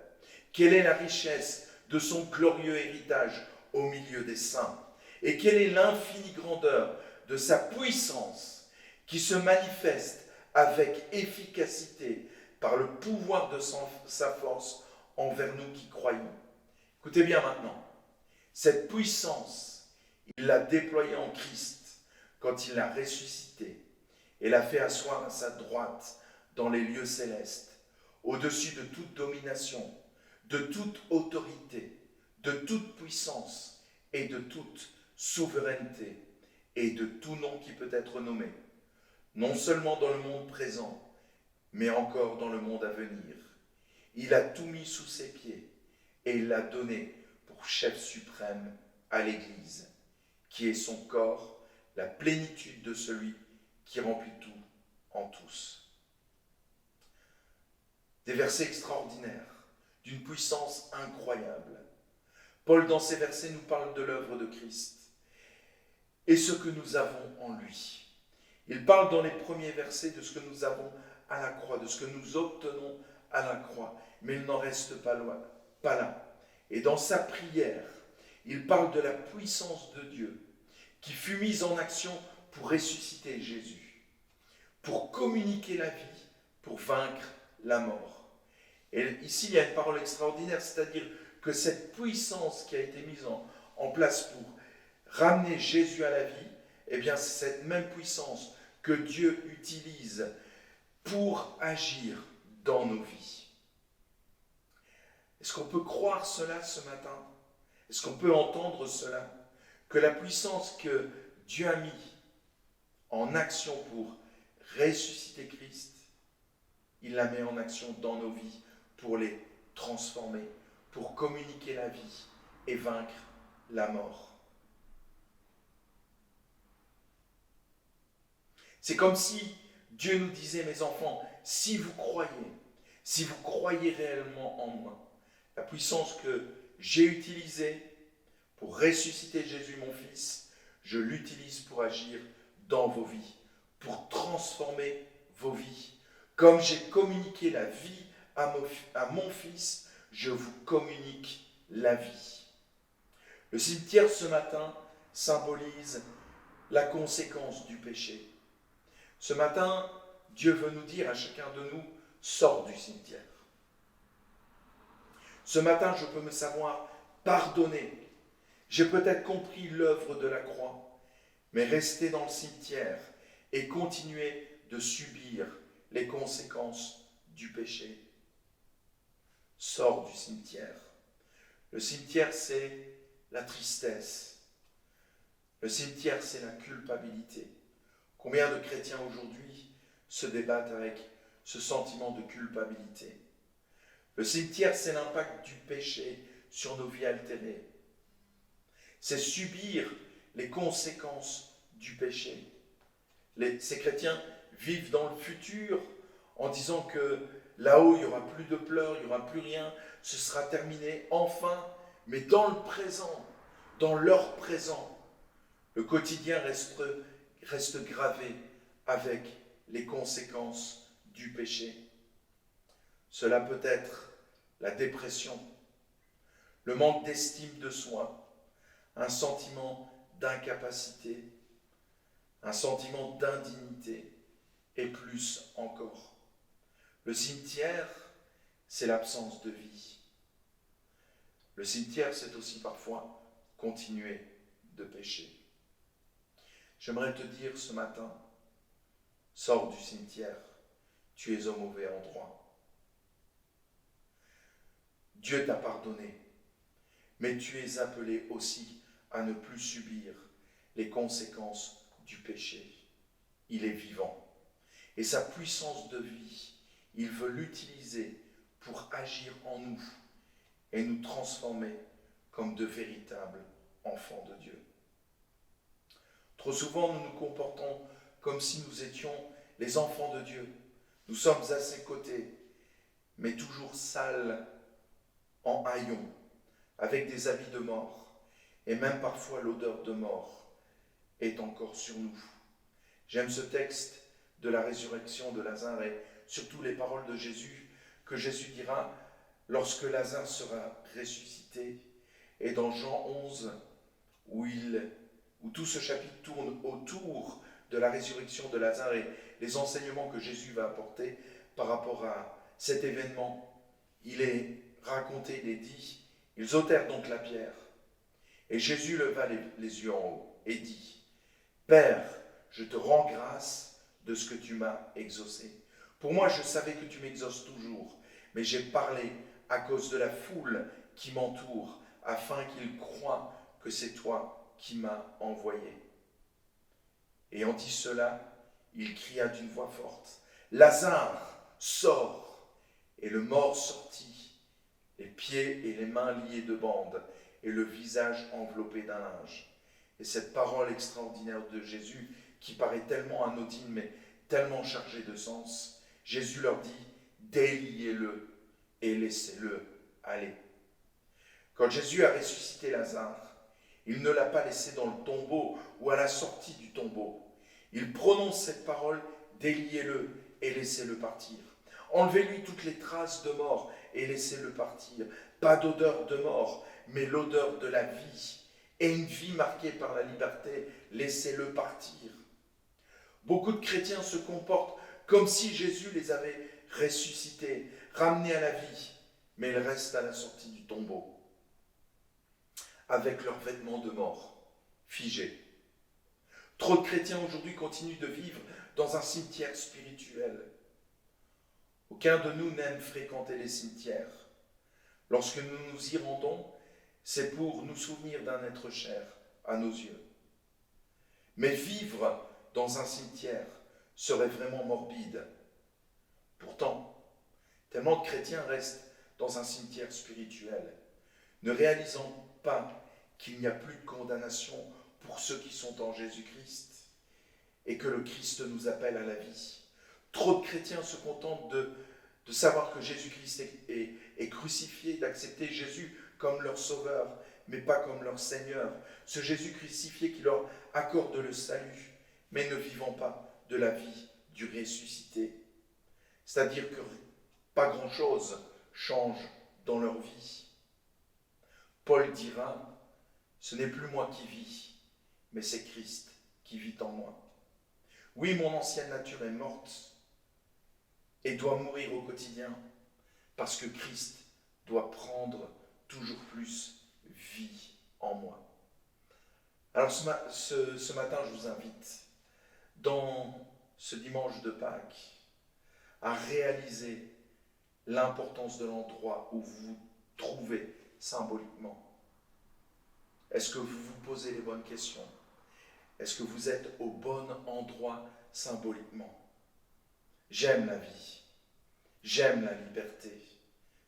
quelle est la richesse de son glorieux héritage au milieu des saints, et quelle est l'infinie grandeur de sa puissance qui se manifeste avec efficacité par le pouvoir de sa force envers nous qui croyons. Écoutez bien maintenant, cette puissance, il l'a déployée en Christ quand il l'a ressuscité et l'a fait asseoir à sa droite dans les lieux célestes, au-dessus de toute domination, de toute autorité, de toute puissance et de toute souveraineté et de tout nom qui peut être nommé, non seulement dans le monde présent, mais encore dans le monde à venir. Il a tout mis sous ses pieds et il l'a donné pour chef suprême à l'Église, qui est son corps, la plénitude de celui qui remplit tout en tous. Des versets extraordinaires, d'une puissance incroyable. Paul, dans ces versets, nous parle de l'œuvre de Christ et ce que nous avons en lui. Il parle dans les premiers versets de ce que nous avons à la croix, de ce que nous obtenons à la croix, mais il n'en reste pas là. Et dans sa prière, il parle de la puissance de Dieu qui fut mise en action pour ressusciter Jésus, pour communiquer la vie, pour vaincre la mort. Et ici, il y a une parole extraordinaire, c'est-à-dire que cette puissance qui a été mise en place pour ramener Jésus à la vie, eh bien, c'est cette même puissance que Dieu utilise pour agir dans nos vies. Est-ce qu'on peut croire cela ce matin? Est-ce qu'on peut entendre cela? Que la puissance que Dieu a mis en action pour ressusciter Christ, il la met en action dans nos vies pour les transformer, pour communiquer la vie et vaincre la mort. C'est comme si Dieu nous disait, mes enfants, si vous croyez réellement en moi, la puissance que j'ai utilisée pour ressusciter Jésus mon Fils, je l'utilise pour agir dans vos vies, pour transformer vos vies. Comme j'ai communiqué la vie à mon Fils, je vous communique la vie. Le cimetière ce matin symbolise la conséquence du péché. Ce matin, Dieu veut nous dire à chacun de nous, sors du cimetière. Ce matin, je peux me savoir pardonné. J'ai peut-être compris l'œuvre de la croix, mais rester dans le cimetière et continuer de subir les conséquences du péché. Sors du cimetière. Le cimetière, c'est la tristesse. Le cimetière, c'est la culpabilité. Combien de chrétiens aujourd'hui se débattent avec ce sentiment de culpabilité? Le cimetière, c'est l'impact du péché sur nos vies altérées. C'est subir les conséquences du péché. Ces chrétiens vivent dans le futur en disant que là-haut, il n'y aura plus de pleurs, il n'y aura plus rien, ce sera terminé enfin, mais dans le présent, dans leur présent, le quotidien reste gravé avec les conséquences du péché. Cela peut être la dépression, le manque d'estime de soi, un sentiment d'incapacité, un sentiment d'indignité et plus encore. Le cimetière, c'est l'absence de vie. Le cimetière, c'est aussi parfois continuer de pécher. J'aimerais te dire ce matin, sors du cimetière, tu es au mauvais endroit. Dieu t'a pardonné, mais tu es appelé aussi à ne plus subir les conséquences du péché. Il est vivant. Et sa puissance de vie, il veut l'utiliser pour agir en nous et nous transformer comme de véritables enfants de Dieu. Trop souvent, nous nous comportons comme si nous étions les enfants de Dieu. Nous sommes à ses côtés, mais toujours sales en haillons, avec des habits de mort, et même parfois l'odeur de mort est encore sur nous. J'aime ce texte de la résurrection de Lazare et surtout les paroles de Jésus, que Jésus dira lorsque Lazare sera ressuscité. Et dans Jean 11, où tout ce chapitre tourne autour de la résurrection de Lazare et les enseignements que Jésus va apporter par rapport à cet événement, il est raconté, il est dit, ils ôtèrent donc la pierre. Et Jésus leva les yeux en haut et dit, « Père, je te rends grâce de ce que tu m'as exaucé. Pour moi, je savais que tu m'exauces toujours, mais j'ai parlé à cause de la foule qui m'entoure, afin qu'ils croient que c'est toi qui m'as envoyé. » Et en dit cela, il cria d'une voix forte, « Lazare, sors !» Et le mort sortit, les pieds et les mains liés de bandes, et le visage enveloppé d'un linge. Et cette parole extraordinaire de Jésus, qui paraît tellement anodine, mais tellement chargée de sens, Jésus leur dit, déliez-le et laissez-le aller. Quand Jésus a ressuscité Lazare, il ne l'a pas laissé dans le tombeau ou à la sortie du tombeau. Il prononce cette parole, déliez-le et laissez-le partir. Enlevez-lui toutes les traces de mort et laissez-le partir. Pas d'odeur de mort, mais l'odeur de la vie. Et une vie marquée par la liberté, laissez-le partir. Beaucoup de chrétiens se comportent comme si Jésus les avait ressuscités, ramenés à la vie, mais ils restent à la sortie du tombeau, avec leurs vêtements de mort, figés. Trop de chrétiens aujourd'hui continuent de vivre dans un cimetière spirituel. Aucun de nous n'aime fréquenter les cimetières. Lorsque nous nous y rendons, c'est pour nous souvenir d'un être cher à nos yeux. Mais vivre dans un cimetière serait vraiment morbide. Pourtant, tellement de chrétiens restent dans un cimetière spirituel, ne réalisant pas qu'il n'y a plus de condamnation pour ceux qui sont en Jésus-Christ et que le Christ nous appelle à la vie. Trop de chrétiens se contentent de savoir que Jésus-Christ est crucifié, d'accepter Jésus comme leur sauveur, mais pas comme leur Seigneur. Ce Jésus crucifié qui leur accorde le salut, mais ne vivant pas de la vie du ressuscité. C'est-à-dire que pas grand-chose change dans leur vie. Paul dira, ce n'est plus moi qui vis, mais c'est Christ qui vit en moi. Oui, mon ancienne nature est morte et doit mourir au quotidien, parce que Christ doit prendre toujours plus vie en moi. Alors ce matin, je vous invite, dans ce dimanche de Pâques, à réaliser l'importance de l'endroit où vous vous trouvez symboliquement? Est-ce que vous vous posez les bonnes questions? Est-ce que vous êtes au bon endroit symboliquement? J'aime la vie, j'aime la liberté,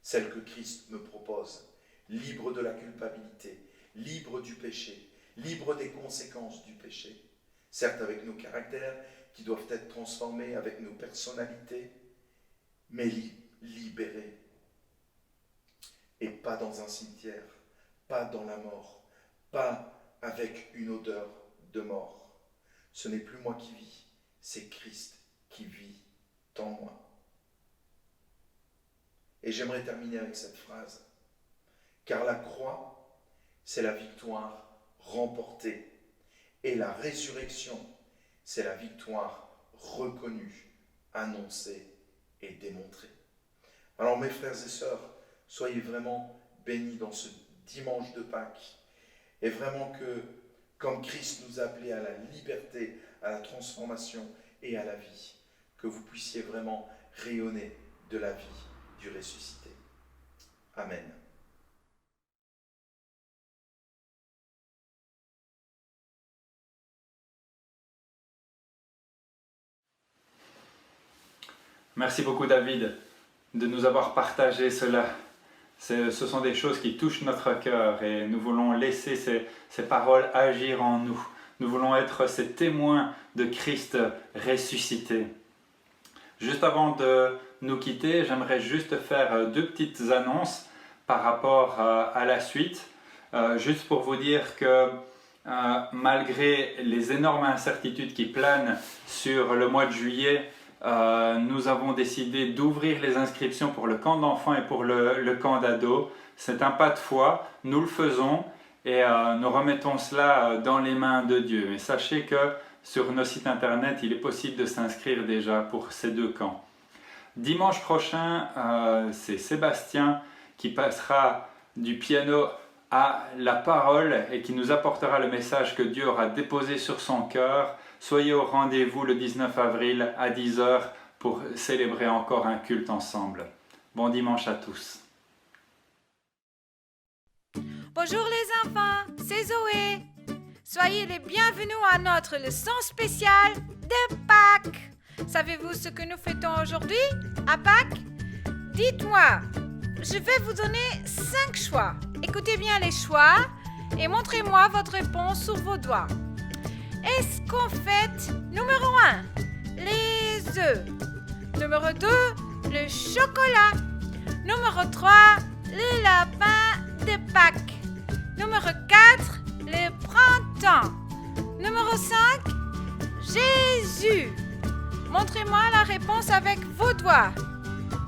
celle que Christ me propose, libre de la culpabilité, libre du péché, libre des conséquences du péché, certes avec nos caractères qui doivent être transformés, avec nos personnalités, mais libérés. Et pas dans un cimetière, pas dans la mort, pas avec une odeur de mort. Ce n'est plus moi qui vis, c'est Christ qui vit en moi. Et j'aimerais terminer avec cette phrase. Car la croix, c'est la victoire remportée. Et la résurrection, c'est la victoire reconnue, annoncée et démontrée. Alors mes frères et sœurs, soyez vraiment bénis dans ce dimanche de Pâques. Et vraiment que, comme Christ nous a appelés à la liberté, à la transformation et à la vie, que vous puissiez vraiment rayonner de la vie du ressuscité. Amen. Merci beaucoup David de nous avoir partagé cela. Ce sont des choses qui touchent notre cœur et nous voulons laisser ces paroles agir en nous. Nous voulons être ces témoins de Christ ressuscité. Juste avant de nous quitter, j'aimerais juste faire deux petites annonces par rapport à la suite. Juste pour vous dire que malgré les énormes incertitudes qui planent sur le mois de juillet, nous avons décidé d'ouvrir les inscriptions pour le camp d'enfants et pour le camp d'ados. C'est un pas de foi, nous le faisons et nous remettons cela dans les mains de Dieu. Mais sachez que sur nos sites internet, il est possible de s'inscrire déjà pour ces deux camps. Dimanche prochain, c'est Sébastien qui passera du piano à la parole et qui nous apportera le message que Dieu aura déposé sur son cœur. Soyez au rendez-vous le 19 avril à 10 h pour célébrer encore un culte ensemble. Bon dimanche à tous. Bonjour les enfants, c'est Zoé. Soyez les bienvenus à notre leçon spéciale de Pâques. Savez-vous ce que nous fêtons aujourd'hui à Pâques? Dites-moi, je vais vous donner 5 choix. Écoutez bien les choix et montrez-moi votre réponse sur vos doigts. Est-ce qu'on fête numéro 1, les œufs? Numéro 2, le chocolat. Numéro 3, le lapin de Pâques. Numéro 4, le printemps. Numéro 5, Jésus. Montrez-moi la réponse avec vos doigts.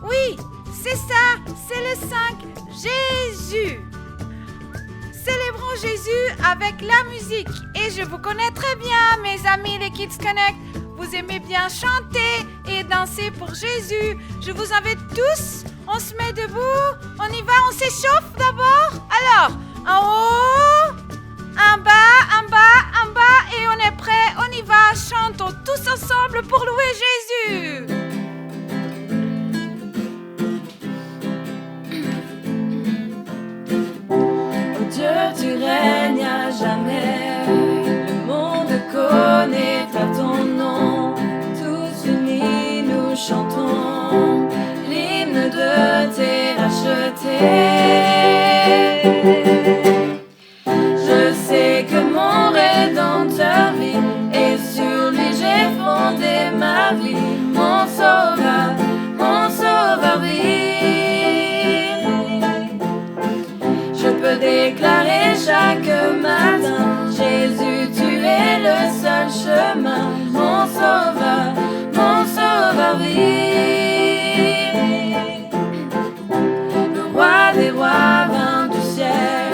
Oui, c'est ça, c'est le 5, Jésus. Célébrons Jésus avec la musique. Et je vous connais très bien, mes amis les Kids Connect. Vous aimez bien chanter et danser pour Jésus. Je vous invite tous, on se met debout, on y va, on s'échauffe d'abord. Alors, en haut, en bas, et on est prêt, on y va, chantons tous ensemble pour louer Jésus. Dieu, tu règnes à jamais. Le monde connaîtra ton nom. Tous unis, nous chantons l'hymne de tes rachetés. Je sais que mon Rédempteur vit et sur lui j'ai fondé ma vie. Mon Sauveur vit. Je peux déclarer chaque matin, Jésus, tu es le seul chemin. Mon Sauveur vit. Le roi des rois vint du ciel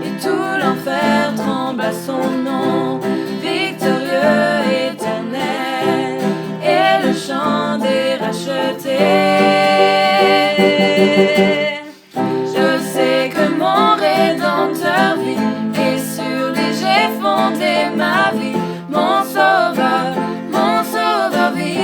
et tout l'enfer tremble à son nom. Victorieux, éternel, et le chant des rachetés. Je sais que mon Rédempteur vit et sur lui j'ai fondé ma vie. Mon Sauveur vit.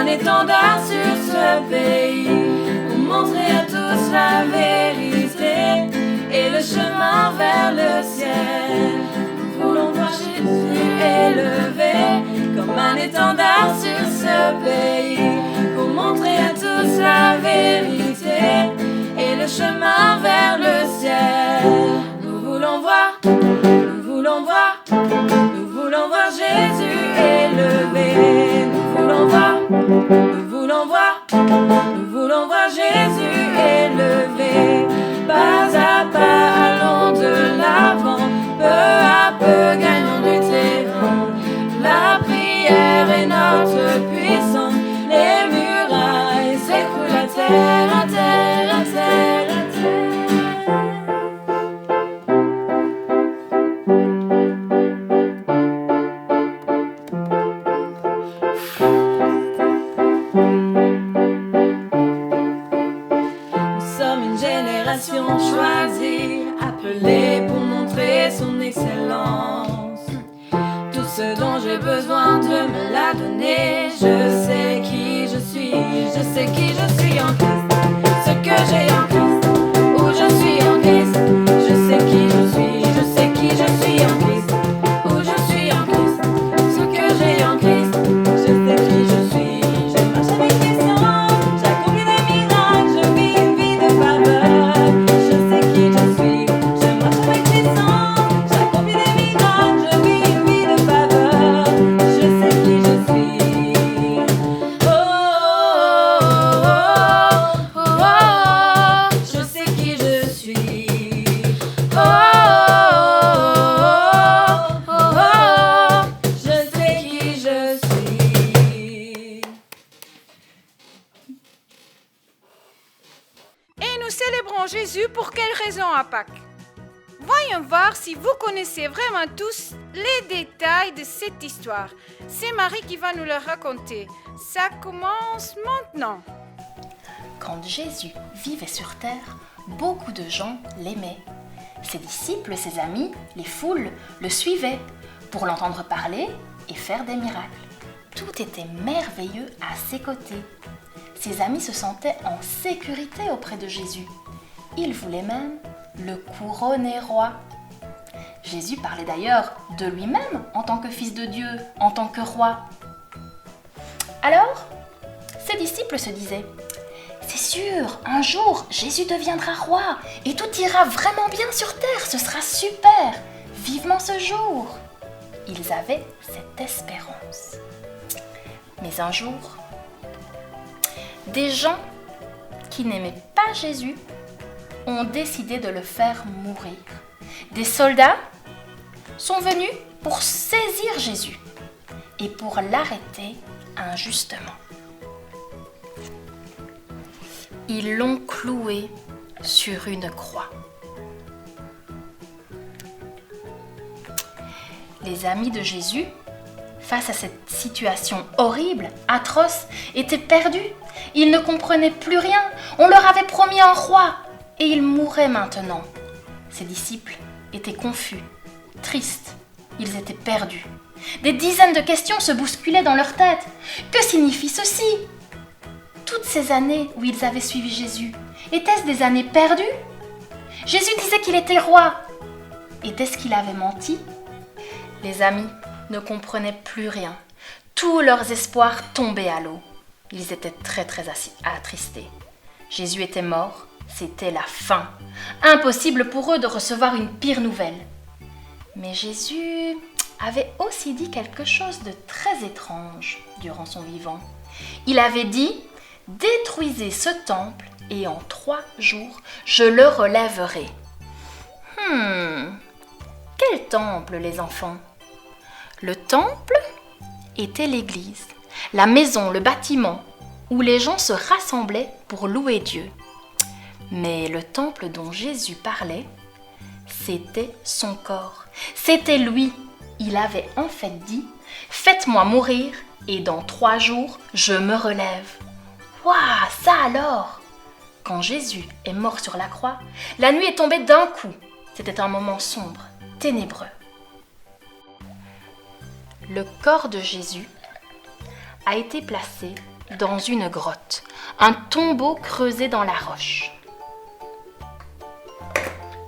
étendard sur ce pays, pour montrer à tous la vérité et le chemin vers le ciel. Nous voulons voir Jésus élevé comme un étendard sur ce pays, pour montrer à tous la vérité et le chemin vers le ciel. Nous voulons voir Jésus élevé. Nous voulons voir Jésus élevé. Pas à pas, allons de l'avant, peu à peu, gagnons du terrain. La prière est notre puissance, les murailles s'écroulent à terre, à terre, à terre, à terre. Choisi, appelé pour montrer son excellence. Tout ce dont j'ai besoin, Dieu me l'a donné. Je sais qui je suis en Christ. Ce que j'ai en Christ, où je suis en Christ. Je sais qui je suis en Christ. Où je suis en Christ. Ce que j'ai en Christ, je sais qui je suis. Je marche avec puissance, j'accomplis des miracles, je vis une vie de faveur. Jésus pour quelle raison à Pâques? Voyons voir si vous connaissez vraiment tous les détails de cette histoire. C'est Marie qui va nous le raconter. Ça commence maintenant. Quand Jésus vivait sur terre, beaucoup de gens l'aimaient. Ses disciples, ses amis, les foules le suivaient pour l'entendre parler et faire des miracles. Tout était merveilleux à ses côtés. Ses amis se sentaient en sécurité auprès de Jésus. Ils voulaient même le couronner roi. Jésus parlait d'ailleurs de lui-même en tant que fils de Dieu, en tant que roi. Alors, ses disciples se disaient « C'est sûr, un jour, Jésus deviendra roi et tout ira vraiment bien sur terre, ce sera super, vivement ce jour !» Ils avaient cette espérance. Mais un jour, des gens qui n'aimaient pas Jésus ont décidé de le faire mourir. Des soldats sont venus pour saisir Jésus et pour l'arrêter injustement. Ils l'ont cloué sur une croix. Les amis de Jésus, face à cette situation horrible, atroce, étaient perdus. Ils ne comprenaient plus rien. On leur avait promis un roi et ils mouraient maintenant. Ses disciples étaient confus, tristes. Ils étaient perdus. Des dizaines de questions se bousculaient dans leur tête. Que signifie ceci ? Toutes ces années où ils avaient suivi Jésus, étaient-ce des années perdues ? Jésus disait qu'il était roi. Était-ce qu'il avait menti ? Les amis ne comprenaient plus rien. Tous leurs espoirs tombaient à l'eau. Ils étaient très attristés. Jésus était mort, c'était la fin. Impossible pour eux de recevoir une pire nouvelle. Mais Jésus avait aussi dit quelque chose de très étrange durant son vivant. Il avait dit « Détruisez ce temple et en 3 jours, je le relèverai. » Quel temple, les enfants ? Le temple était l'église, la maison, le bâtiment où les gens se rassemblaient pour louer Dieu. Mais le temple dont Jésus parlait, c'était son corps. C'était lui. Il avait en fait dit « Faites-moi mourir et dans 3 jours, je me relève. » Waouh, ça alors ! Quand Jésus est mort sur la croix, la nuit est tombée d'un coup. C'était un moment sombre, ténébreux. Le corps de Jésus a été placé dans une grotte, un tombeau creusé dans la roche.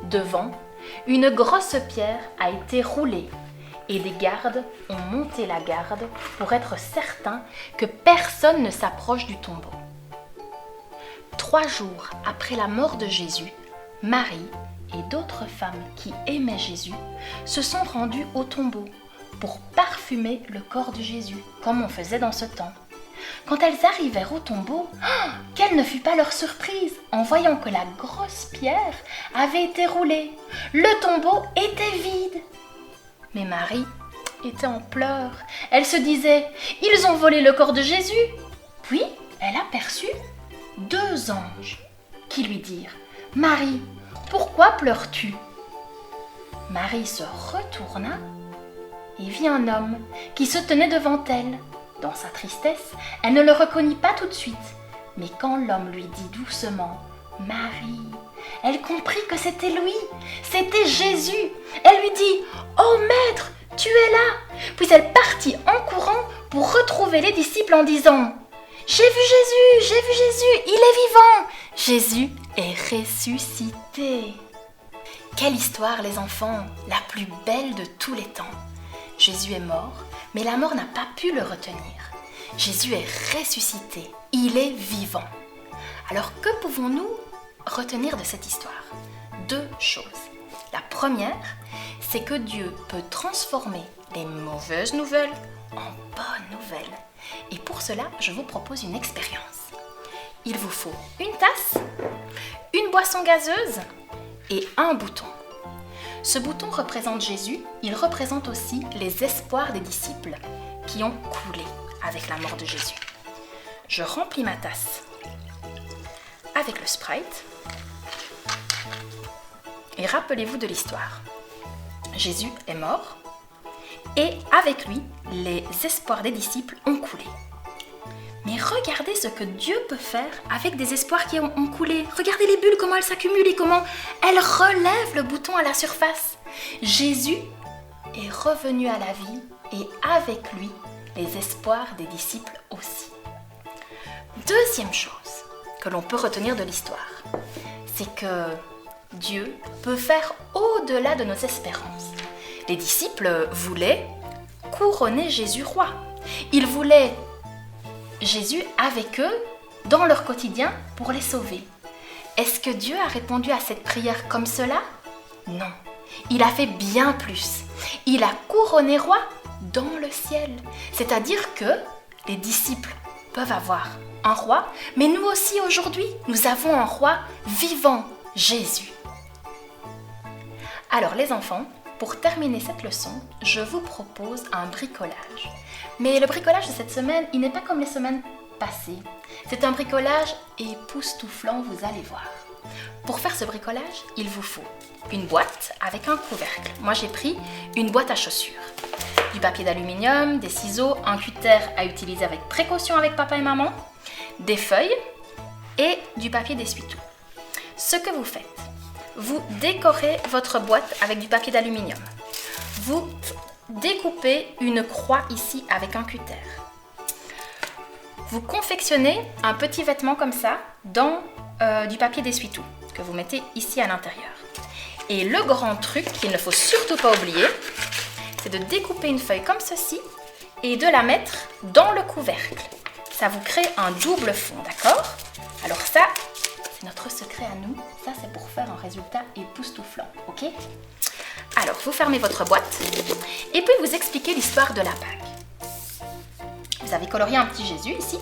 Devant, une grosse pierre a été roulée et des gardes ont monté la garde pour être certains que personne ne s'approche du tombeau. 3 jours après la mort de Jésus, Marie et d'autres femmes qui aimaient Jésus se sont rendues au tombeau pour parfumer le corps de Jésus, comme on faisait dans ce temps. Quand elles arrivèrent au tombeau, quelle ne fut pas leur surprise en voyant que la grosse pierre avait été roulée. Le tombeau était vide. Mais Marie était en pleurs. Elle se disait « Ils ont volé le corps de Jésus !» Puis elle aperçut 2 anges qui lui dirent « Marie, pourquoi pleures-tu » Marie se retourna et vit un homme qui se tenait devant elle. Dans sa tristesse, elle ne le reconnut pas tout de suite. Mais quand l'homme lui dit doucement « Marie », elle comprit que c'était lui, c'était Jésus. Elle lui dit « Oh maître, tu es là !» Puis elle partit en courant pour retrouver les disciples en disant « J'ai vu Jésus, il est vivant ! Jésus est ressuscité !» Quelle histoire les enfants, la plus belle de tous les temps. Jésus est mort, mais la mort n'a pas pu le retenir. Jésus est ressuscité, il est vivant. Alors que pouvons-nous retenir de cette histoire? 2 choses. La première, c'est que Dieu peut transformer les mauvaises nouvelles en bonnes nouvelles. Et pour cela, je vous propose une expérience. Il vous faut une tasse, une boisson gazeuse et un bouton. Ce bouton représente Jésus, il représente aussi les espoirs des disciples qui ont coulé avec la mort de Jésus. Je remplis ma tasse avec le Sprite et rappelez-vous de l'histoire. Jésus est mort et avec lui, les espoirs des disciples ont coulé. Mais regardez ce que Dieu peut faire avec des espoirs qui ont coulé. Regardez les bulles, comment elles s'accumulent et comment elles relèvent le bouton à la surface. Jésus est revenu à la vie et avec lui, les espoirs des disciples aussi. Deuxième chose que l'on peut retenir de l'histoire, c'est que Dieu peut faire au-delà de nos espérances. Les disciples voulaient couronner Jésus roi. Ils voulaient Jésus avec eux dans leur quotidien pour les sauver. Est-ce que Dieu a répondu à cette prière comme cela? Non. Il a fait bien plus. Il a couronné roi dans le ciel. C'est-à-dire que les disciples peuvent avoir un roi, mais nous aussi aujourd'hui, nous avons un roi vivant, Jésus. Alors les enfants, pour terminer cette leçon, je vous propose un bricolage. Mais le bricolage de cette semaine, il n'est pas comme les semaines passées. C'est un bricolage époustouflant, vous allez voir. Pour faire ce bricolage, il vous faut une boîte avec un couvercle. Moi, j'ai pris une boîte à chaussures. Du papier d'aluminium, des ciseaux, un cutter à utiliser avec précaution avec papa et maman, des feuilles et du papier d'essuie-tout. Ce que vous faites, vous décorez votre boîte avec du papier d'aluminium. Vous découpez une croix ici avec un cutter. Vous confectionnez un petit vêtement comme ça dans du papier d'essuie-tout que vous mettez ici à l'intérieur. Et le grand truc qu'il ne faut surtout pas oublier, c'est de découper une feuille comme ceci et de la mettre dans le couvercle. Ça vous crée un double fond, d'accord? Alors ça, c'est notre secret à nous. Ça, c'est pour faire un résultat époustouflant, ok? Alors, vous fermez votre boîte et puis vous expliquez l'histoire de la Pâque. Vous avez colorié un petit Jésus ici.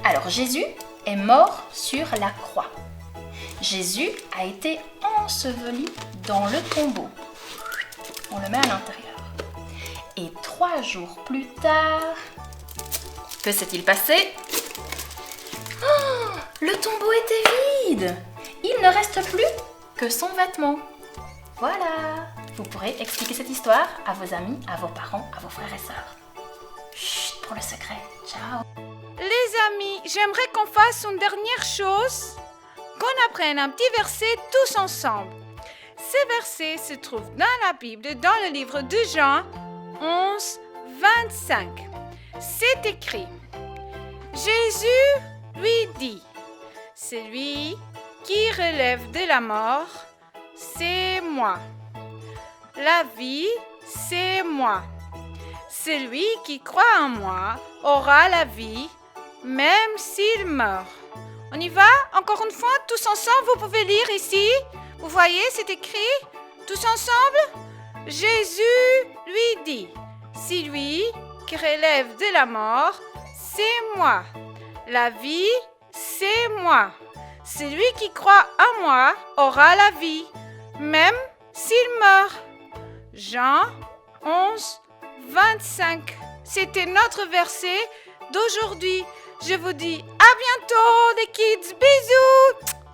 Alors, Jésus est mort sur la croix. Jésus a été enseveli dans le tombeau. On le met à l'intérieur. Et 3 jours plus tard, que s'est-il passé? Oh, le tombeau était vide. Il ne reste plus que son vêtement. Voilà. Vous pourrez expliquer cette histoire à vos amis, à vos parents, à vos frères et sœurs. Chut, pour le secret. Ciao. Les amis, j'aimerais qu'on fasse une dernière chose, qu'on apprenne un petit verset tous ensemble. Ces versets se trouvent dans la Bible, dans le livre de Jean 11, 25. C'est écrit: Jésus lui dit, celui qui relève de la mort, c'est moi. La vie, c'est moi. Celui qui croit en moi aura la vie, même s'il meurt. On y va? Encore une fois, tous ensemble, vous pouvez lire ici. Vous voyez, c'est écrit. Tous ensemble? Jésus lui dit, celui qui relève de la mort, c'est moi. La vie, c'est moi. Celui qui croit en moi aura la vie, même s'il meurt. Jean 11, 25. C'était notre verset d'aujourd'hui. Je vous dis à bientôt les kids. Bisous!